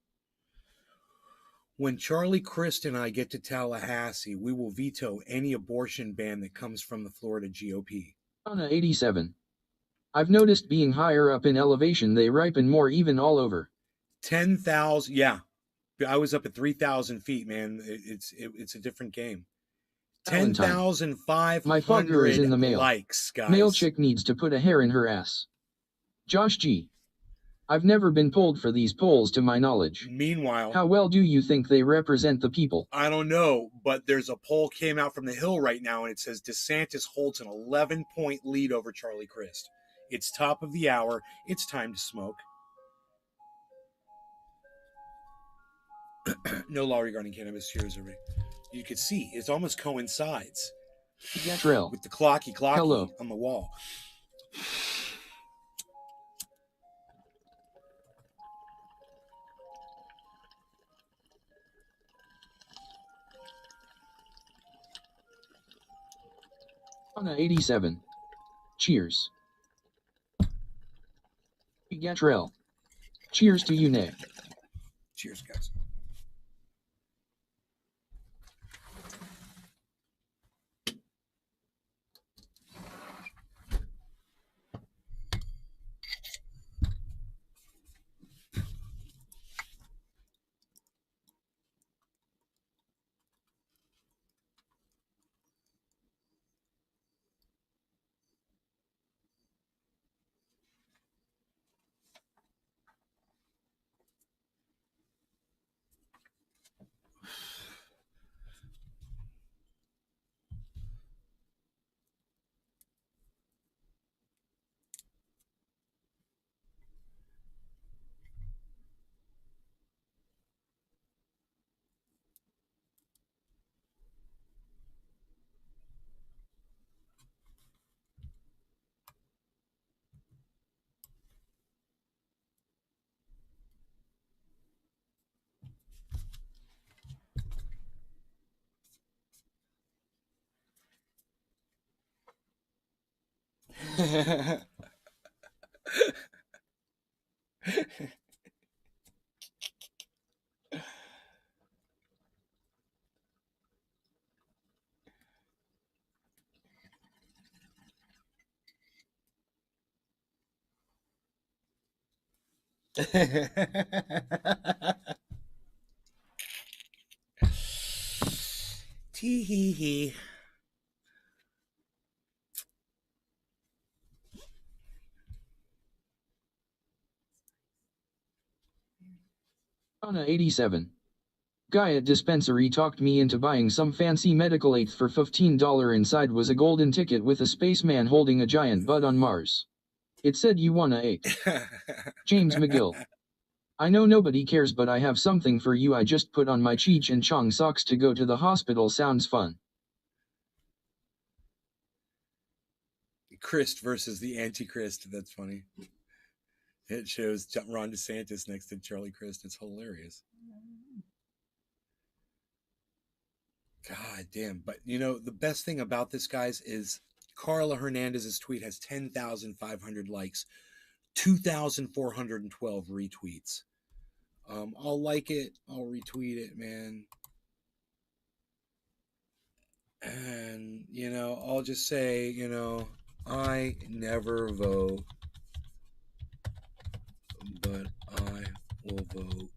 When Charlie Crist and I get to Tallahassee, we will veto any abortion ban that comes from the Florida GOP. Anna 87. I've noticed being higher up in elevation, they ripen more even all over. 10,000. Yeah. I was up at 3,000 feet, man. It's a different game. 10,500 My fogger is in the mail. Likes, guys. Male chick needs to put a hair in her ass. Josh G. I've never been polled for these polls to my knowledge. Meanwhile, how well do you think they represent the people? I don't know, but there's a poll came out from the Hill right now, and it says DeSantis holds an 11-point lead over Charlie Crist. It's top of the hour. It's time to smoke. No law regarding cannabis. Cheers, everybody. You can see it almost coincides with the clocky on the wall. Anna 87. Cheers. Gatrell. Cheers to you, Nick. Cheers, guys. Tee hee hee. Anna 87. Guy at dispensary talked me into buying some fancy medical eighth for $15. Inside was a golden ticket with a spaceman holding a giant bud on Mars. It said you wanna eight. James McGill. I know nobody cares, but I have something for you. I just put on my Cheech and Chong socks to go to the hospital. Sounds fun. Crist versus the Antichrist. That's funny. It shows Ron DeSantis next to Charlie Crist. It's hilarious. God damn. But you know, the best thing about this, guys, is Carla Hernandez's tweet has 10,500 likes, 2,412 retweets. I'll like it. I'll retweet it, man. And, you know, I'll just say, you know, I never vote, but I will vote.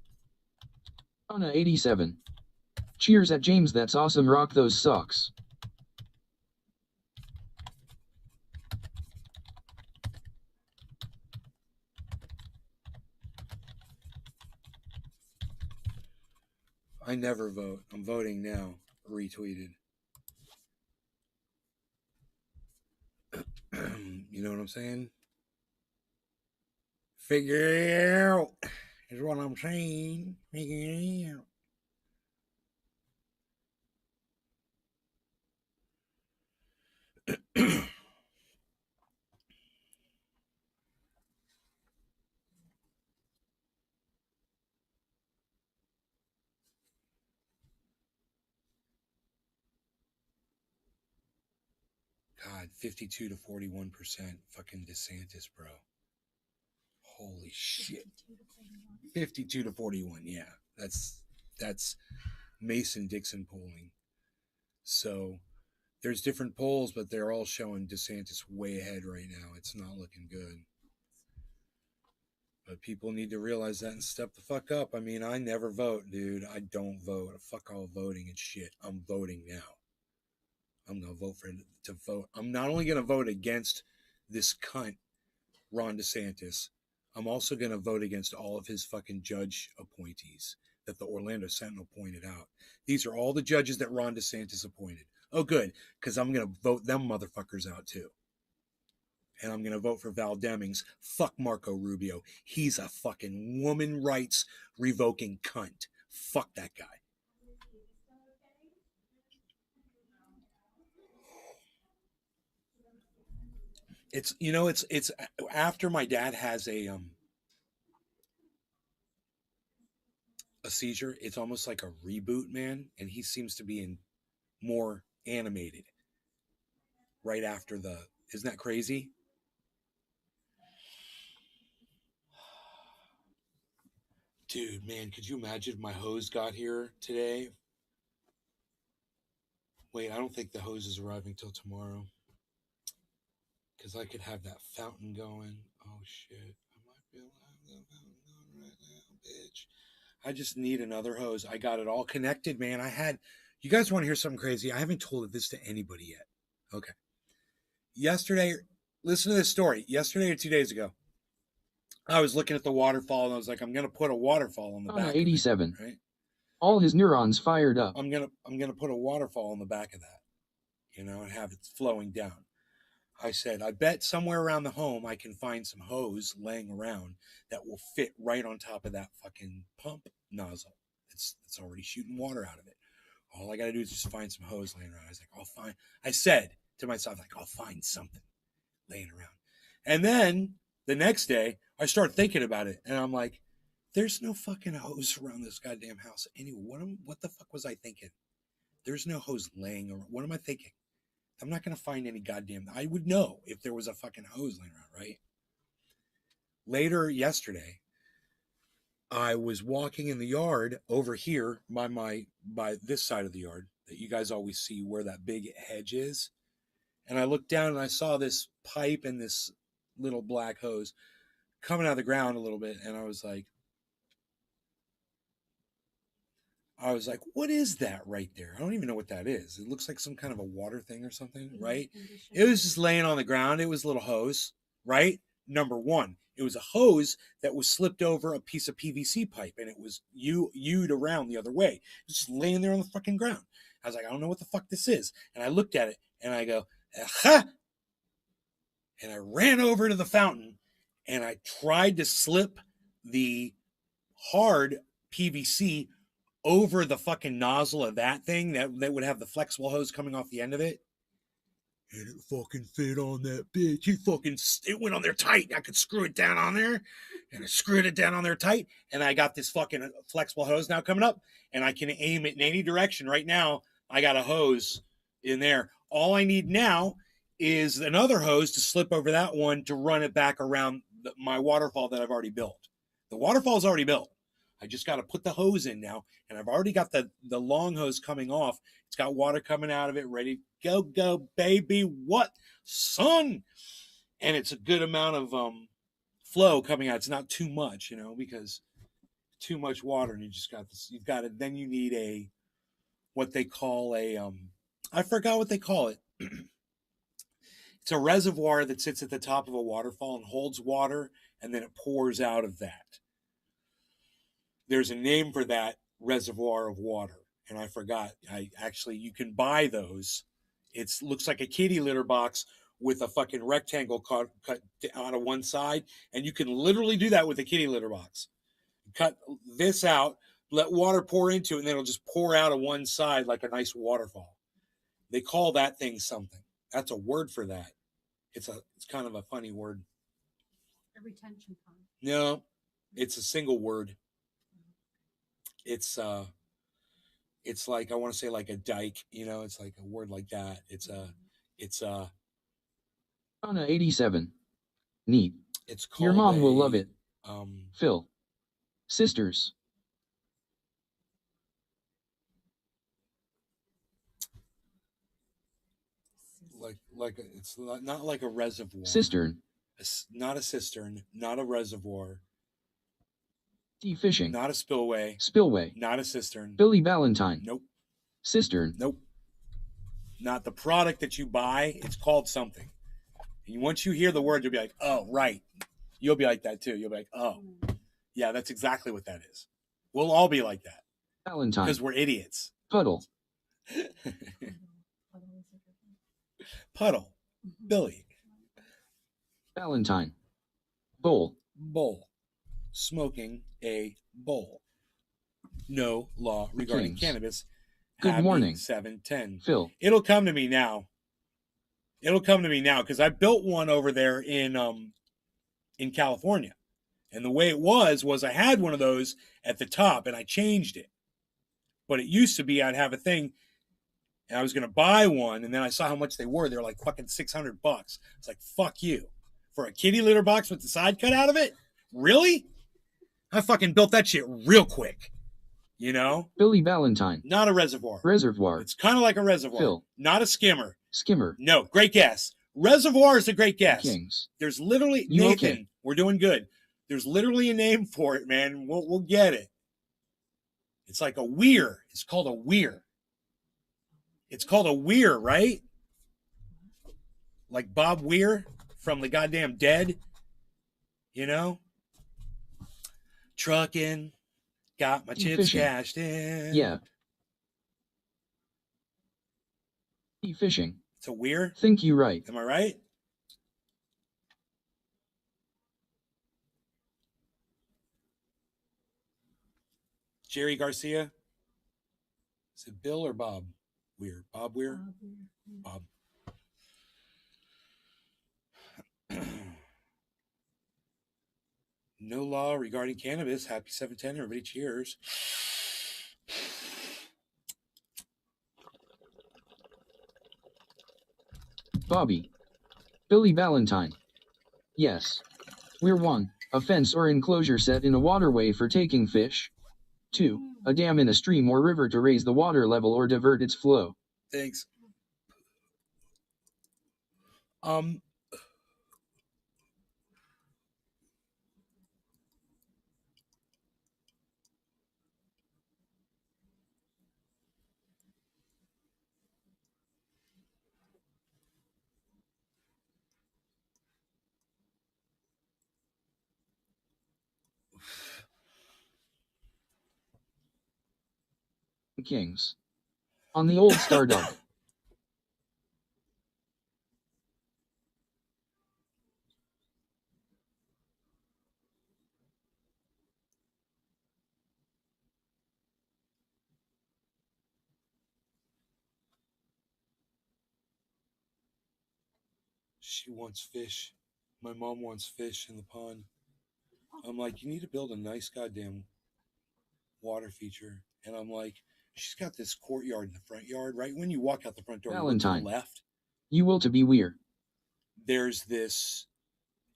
Anna 87. Cheers at James, that's awesome, rock those socks. I never vote. I'm voting now. Retweeted. You know what I'm saying? Figure it out is what I'm saying. Figure it out. God, 52 to 41% fucking DeSantis, bro. Holy shit. 52 to 41, yeah. That's Mason-Dixon polling. So there's different polls, but they're all showing DeSantis way ahead right now. It's not looking good. But people need to realize that and step the fuck up. I mean, I never vote, dude. I don't vote. Fuck all voting and shit. I'm voting now. I'm going to vote to vote. I'm not only going to vote against this cunt, Ron DeSantis, I'm also going to vote against all of his fucking judge appointees that the Orlando Sentinel pointed out. These are all the judges that Ron DeSantis appointed. Oh, good, because I'm going to vote them motherfuckers out too. And I'm going to vote for Val Demings. Fuck Marco Rubio. He's a fucking woman rights revoking cunt. Fuck that guy. It's, you know, it's after my dad has a seizure, it's almost like a reboot, man, and he seems to be in more animated right after the, isn't that crazy? Dude, man, could you imagine if my hose got here today? Wait, I don't think the hose is arriving till tomorrow. Because I could have that fountain going. Oh, shit. I might be able to have that fountain going right now, bitch. I just need another hose. I got it all connected, man. You guys want to hear something crazy? I haven't told this to anybody yet. Okay. Yesterday, listen to this story. Yesterday or 2 days ago, I was looking at the waterfall and I was like, I'm going to put a waterfall on the back 87. of it, right? All his neurons fired up. I'm gonna put a waterfall on the back of that, you know, and have it flowing down. I said, I bet somewhere around the home I can find some hose laying around that will fit right on top of that fucking pump nozzle. It's already shooting water out of it. All I got to do is just find some hose laying around. I said to myself, like, I'll find something laying around. And then the next day, I start thinking about it, and I'm like, there's no fucking hose around this goddamn house. Anyway, what the fuck was I thinking? There's no hose laying around. What am I thinking? I'm not going to find any goddamn... I would know if there was a fucking hose laying around, right? Later yesterday, I was walking in the yard over here by this side of the yard that you guys always see where that big hedge is. And I looked down and I saw this pipe and this little black hose coming out of the ground a little bit. And I was like, what is that right there? I don't even know what that is. It looks like some kind of a water thing or something, right? It was just laying on the ground. It was a little hose, right? Number one, it was a hose that was slipped over a piece of PVC pipe, and it was U'd around the other way. It was just laying there on the fucking ground. I was like, I don't know what the fuck this is. And I looked at it, and I go, aha! And I ran over to the fountain, and I tried to slip the hard PVC over the fucking nozzle of that thing that would have the flexible hose coming off the end of it. and it fucking fit on that bitch. It went on there tight. I could screw it down on there, and I screwed it down on there tight. And I got this fucking flexible hose now coming up, and I can aim it in any direction. Right now, I got a hose in there. All I need now is another hose to slip over that one to run it back around my waterfall that I've already built. The waterfall is already built. I just got to put the hose in now, and I've already got the long hose coming off. It's got water coming out of it, ready to go, baby. What, son? And it's a good amount of flow coming out. It's not too much, because too much water, and you just got this. You've got it. Then you need what they call I forgot what they call it. It's a reservoir that sits at the top of a waterfall and holds water, and then it pours out of that. There's a name for that reservoir of water, and I forgot. You can buy those. It looks like a kitty litter box with a fucking rectangle cut out of one side, and you can literally do that with a kitty litter box. Cut this out, let water pour into it, and then it'll just pour out of one side like a nice waterfall. They call that thing something. That's a word for that. It's kind of a funny word. A retention pond. No, it's a single word. It's like, I want to say like a dike, it's like a word like that. Anna 87. Neat. It's called Your mom will love it. Phil. Sisters. It's not like a reservoir. Cistern. Not a cistern, not a reservoir. Fishing. Not a spillway. Spillway. Not a cistern. Billy Valentine. Nope. Cistern. Nope. Not the product that you buy. It's called something. And once you hear the word, you'll be like, oh, right. You'll be like that too. You'll be like, oh, yeah, that's exactly what that is. We'll all be like that. Valentine. Because we're idiots. Puddle. Puddle. Billy. Valentine. Bowl. Bowl. Smoking a bowl. No law regarding Kings. cannabis. Good morning. 710. Phil. It'll come to me now. Because I built one over there in California. And the way it was I had one of those at the top and I changed it. But it used to be I'd have a thing and I was going to buy one, and then I saw how much they were. They were like fucking $600. It's like, fuck you. For a kitty litter box with the side cut out of it? Really? I fucking built that shit real quick. Billy Valentine. Not a reservoir. Reservoir. It's kind of like a reservoir. Phil. Not a skimmer. Skimmer. No, great guess. Reservoir is a great guess. Kings. There's literally, You Nathan, okay? We're doing good. There's literally a name for it, man. We'll get it. It's like a weir. It's called a weir. It's called a weir, right? Like Bob Weir from the goddamn Dead. Trucking. Got my chips Fishing. cashed in. Yeah. Fishing. It's a weir. Think you right. Am I right? Jerry Garcia. Is it Bill or Bob Weir? Bob Weir? Bob. No law regarding cannabis. Happy 710, everybody. Cheers. Bobby. Billy Valentine. Yes. We're 1. A fence or enclosure set in a waterway for taking fish. 2. A dam in a stream or river to raise the water level or divert its flow. Thanks. Kings. On the old Stardog. She wants fish. My mom wants fish in the pond. I'm like, you need to build a nice goddamn water feature. And I'm like, she's got this courtyard in the front yard, right? When you walk out the front door, you look to Valentine. the left. You will to be weird. There's this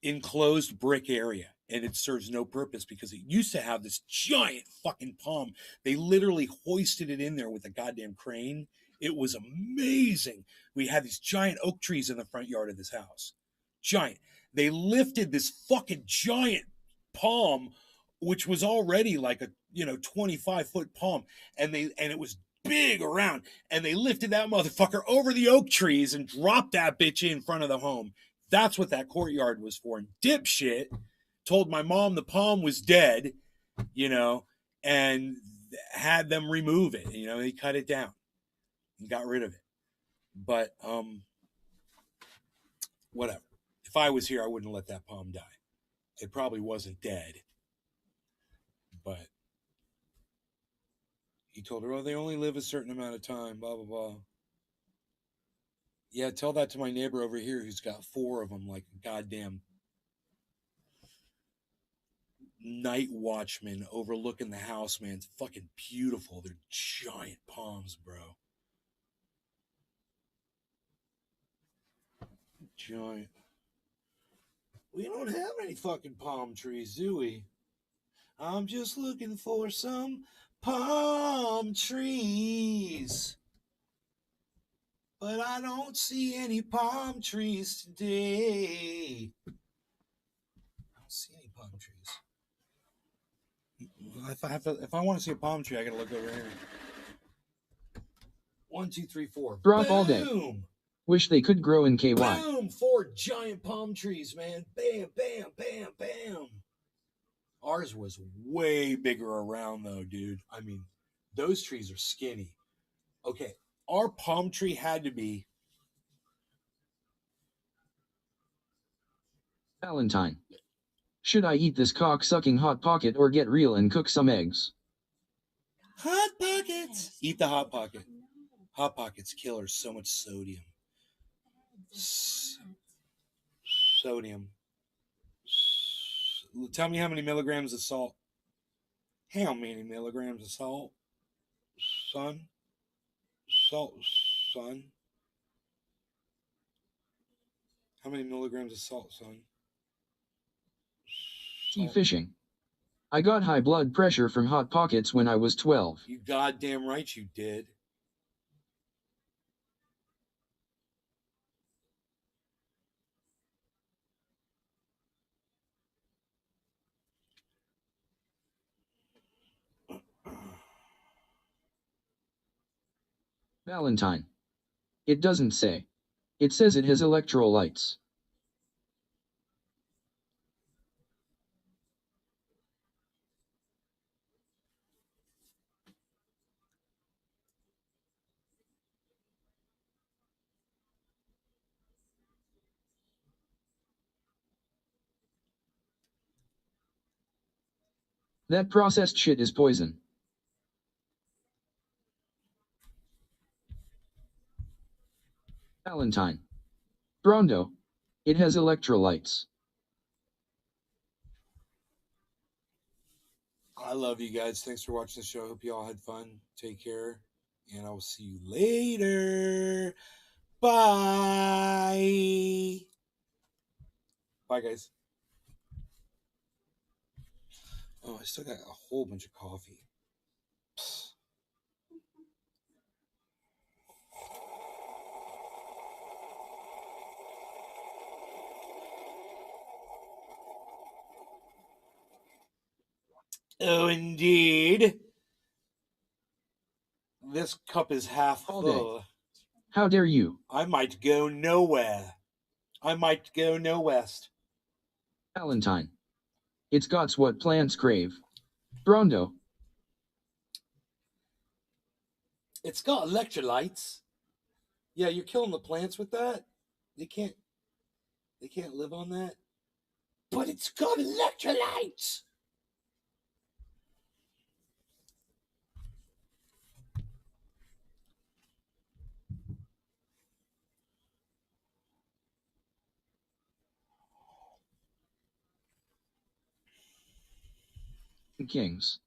enclosed brick area, and it serves no purpose because it used to have this giant fucking palm. They literally hoisted it in there with a goddamn crane. It was amazing. We had these giant oak trees in the front yard of this house. Giant. They lifted this fucking giant palm, which was already like a 25-foot palm, and it was big around, and they lifted that motherfucker over the oak trees and dropped that bitch in front of the home. That's what that courtyard was for. And dipshit told my mom the palm was dead, and had them remove it. They cut it down and got rid of it. But whatever. If I was here, I wouldn't let that palm die. It probably wasn't dead. But he told her, oh, they only live a certain amount of time, blah, blah, blah. Yeah, tell that to my neighbor over here who's got 4 of them, like a goddamn night watchman overlooking the house, man. It's fucking beautiful. They're giant palms, bro. Giant. We don't have any fucking palm trees, do we? I'm just looking for some palm trees. But I don't see any palm trees today. I don't see any palm trees. If I want to see a palm tree, I gotta look over here. 1, 2, 3, 4. Drop Boom! all day. Wish they could grow in KY. Boom! 4 giant palm trees, man. Bam, bam, bam, bam. Ours was way bigger around though, dude. I mean, those trees are skinny. Okay, our palm tree had to be. Valentine. Should I eat this cock-sucking Hot Pocket or get real and cook some eggs? Hot Pockets! Eat the Hot Pocket. Hot Pocket's killer. So much sodium. Sodium. Tell me how many milligrams of salt. How many milligrams of salt? Son? Salt, son? How many milligrams of salt, son? Sea fishing. I got high blood pressure from Hot Pockets when I was 12. You goddamn right you did. Valentine. It doesn't say. It says it has electrolytes. That processed shit is poison. Valentine. Brondo. It has electrolytes. I love you guys. Thanks for watching the show. Hope you all had fun. Take care. And I will see you later. Bye. Bye, guys. Oh, I still got a whole bunch of coffee. Psst. Oh, indeed. This cup is half full. How dare you? I might go nowhere. I might go no west. Valentine. It's got what plants crave. Brondo. It's got electrolytes. Yeah, you're killing the plants with that. They can't live on that. But it's got electrolytes. Kings.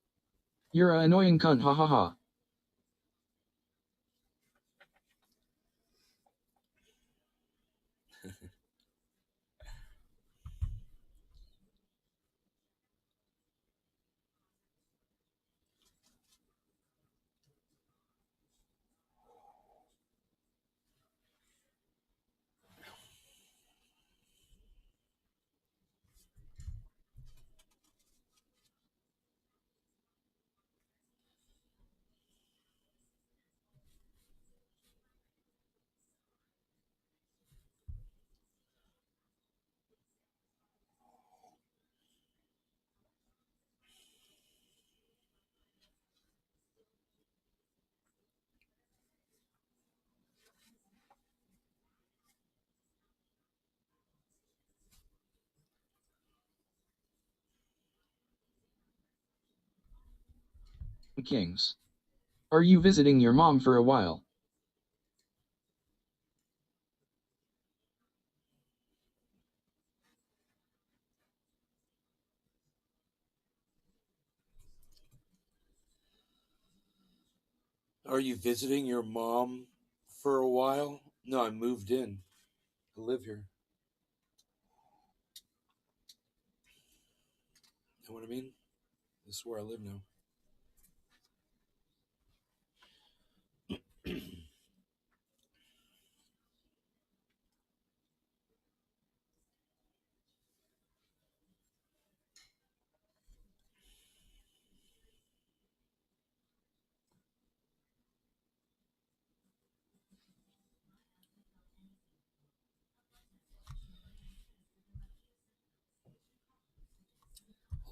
You're a annoying cunt, ha ha ha. Kings. Are you visiting your mom for a while? Are you visiting your mom for a while? No, I moved in. I live here. Know what I mean? This is where I live now.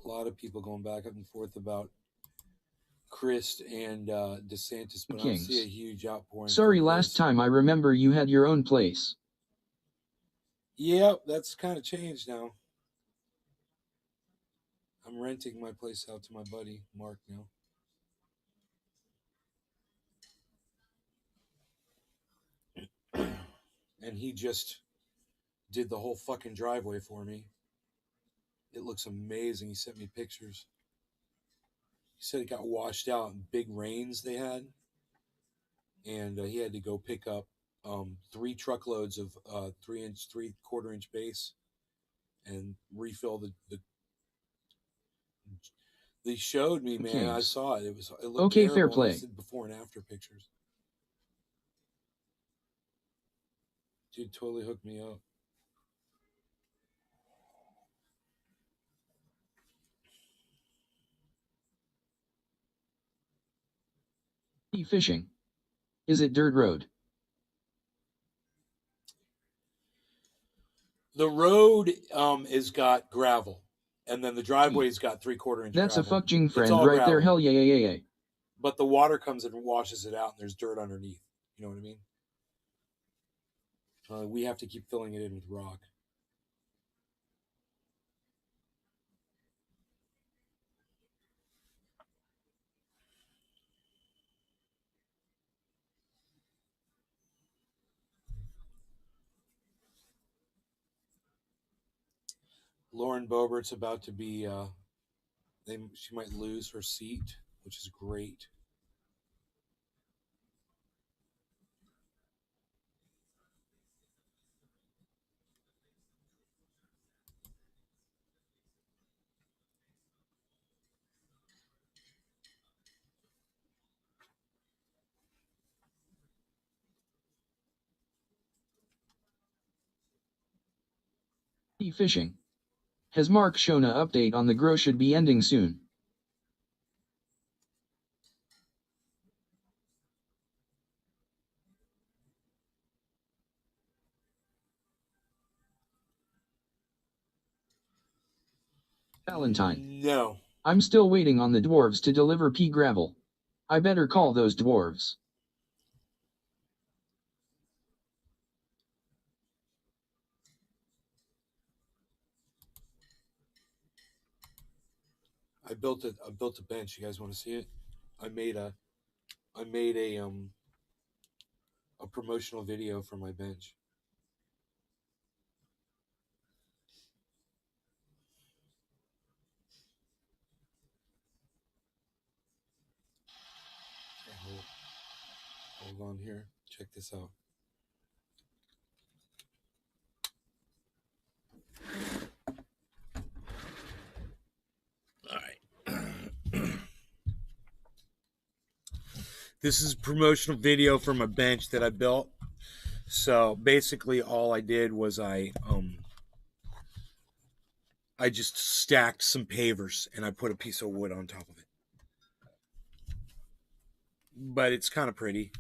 A lot of people going back and forth about Christ and DeSantis, but I don't see a Kings. huge outpouring. Sorry, last time I remember you had your own place. Yeah, that's kind of changed now. I'm renting my place out to my buddy Mark now. And he just did the whole fucking driveway for me. It looks amazing. He sent me pictures. He said it got washed out in big rains they had, and he had to go pick up 3 truckloads of 3-inch, 3/4-inch base, and refill the. They showed me, man. I Kings. saw it. It looked Okay, terrible. fair play. I did before and after pictures. Dude totally hooked me up. Fishing. Is it dirt road? The road is got gravel, and then the driveway's got 3/4-inch That's gravel. a fucking It's friend all right gravel. there, hell yeah yeah yeah yeah. But the water comes and washes it out, and there's dirt underneath. You know what I mean? We have to keep filling it in with rock. Lauren Boebert's about to be. She might lose her seat, which is great. Fishing. Has Mark shown a update on the grow should be ending soon? Valentine. No. I'm still waiting on the dwarves to deliver pea gravel. I better call those dwarves. I built a bench. You guys want to see it? I made a promotional video for my bench. Hold on here. Check this out. All right. This is a promotional video from a bench that I built. So basically all I did was I just stacked some pavers and I put a piece of wood on top of it. But it's kind of pretty.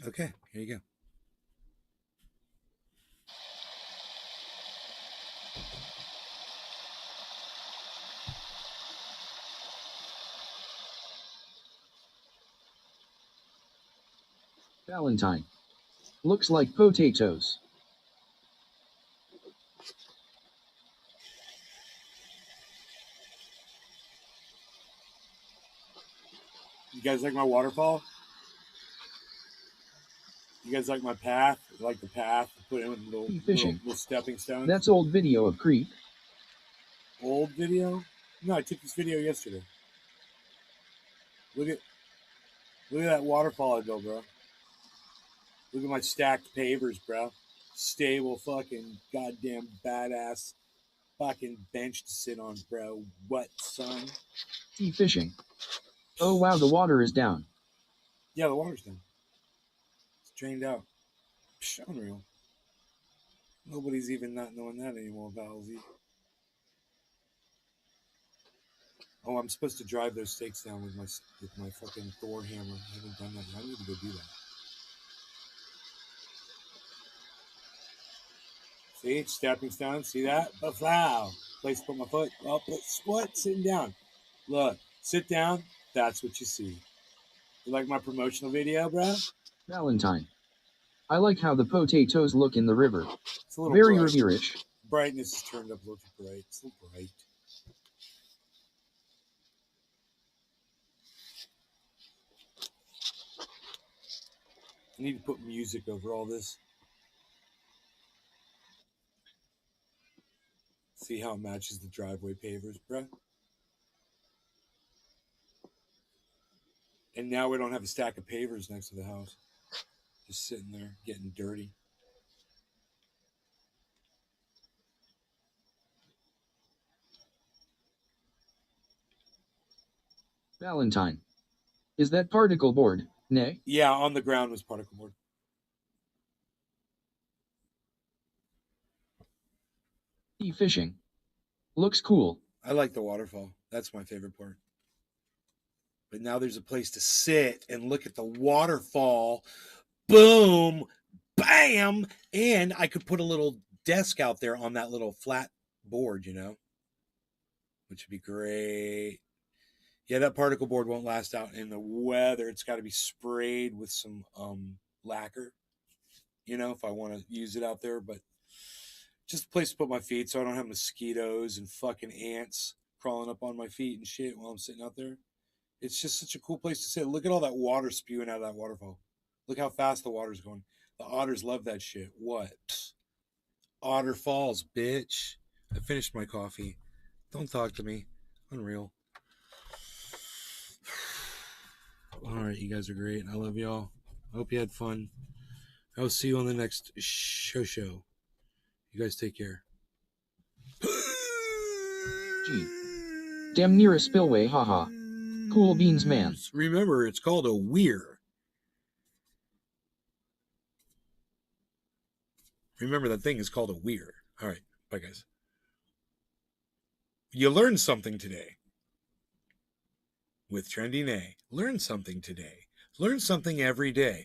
Okay, here you go. Valentine. Looks like potatoes. You guys like my waterfall? You guys like my path? You like the path? Put in little stepping stones. That's old video of creek. Old video? No, I took this video yesterday. Look at that waterfall I built, bro. Look at my stacked pavers, bro. Stable fucking goddamn badass fucking bench to sit on, bro. What, son? Fishing. Oh wow, the water is down. Yeah, the water's down. It's drained out. Psh, unreal. Nobody's even not knowing that anymore, Valzy. Oh, I'm supposed to drive those stakes down with my fucking Thor hammer. I haven't done that yet. I need to go do that. See, stepping stone. See that? Wow. Place to put my foot. Oh, what? Sitting down. Look, sit down. That's what you see. You like my promotional video, bro? Valentine. I like how the potatoes look in the river. It's a little very bright. reverish. Brightness is turned up a little too bright. It's a little bright. I need to put music over all this. See how it matches the driveway pavers, bro? And now we don't have a stack of pavers next to the house. Just sitting there, getting dirty. Valentine. Is that particle board, nay? Yeah, on the ground was particle board. Fishing. Looks cool. I like the waterfall. That's my favorite part. But now there's a place to sit and look at the waterfall. Boom, bam, and I could put a little desk out there on that little flat board, you know, which would be great. Yeah, that particle board won't last out in the weather. It's got to be sprayed with some lacquer, you know, if I want to use it out there. But just a place to put my feet so I don't have mosquitoes and fucking ants crawling up on my feet and shit while I'm sitting out there. It's just such a cool place to sit. Look at all that water spewing out of that waterfall. Look how fast the water's going. The otters love that shit. What? Otter Falls, bitch. I finished my coffee. Don't talk to me. Unreal. All right, you guys are great. I love y'all. I hope you had fun. I will see you on the next show. You guys take care. Gee. Damn near a spillway, haha. Cool beans, man. Remember, it's called a weir. Remember, that thing is called a weir. All right, bye, guys. You learned something today. With Trendy Nay. Learn something today. Learn something every day.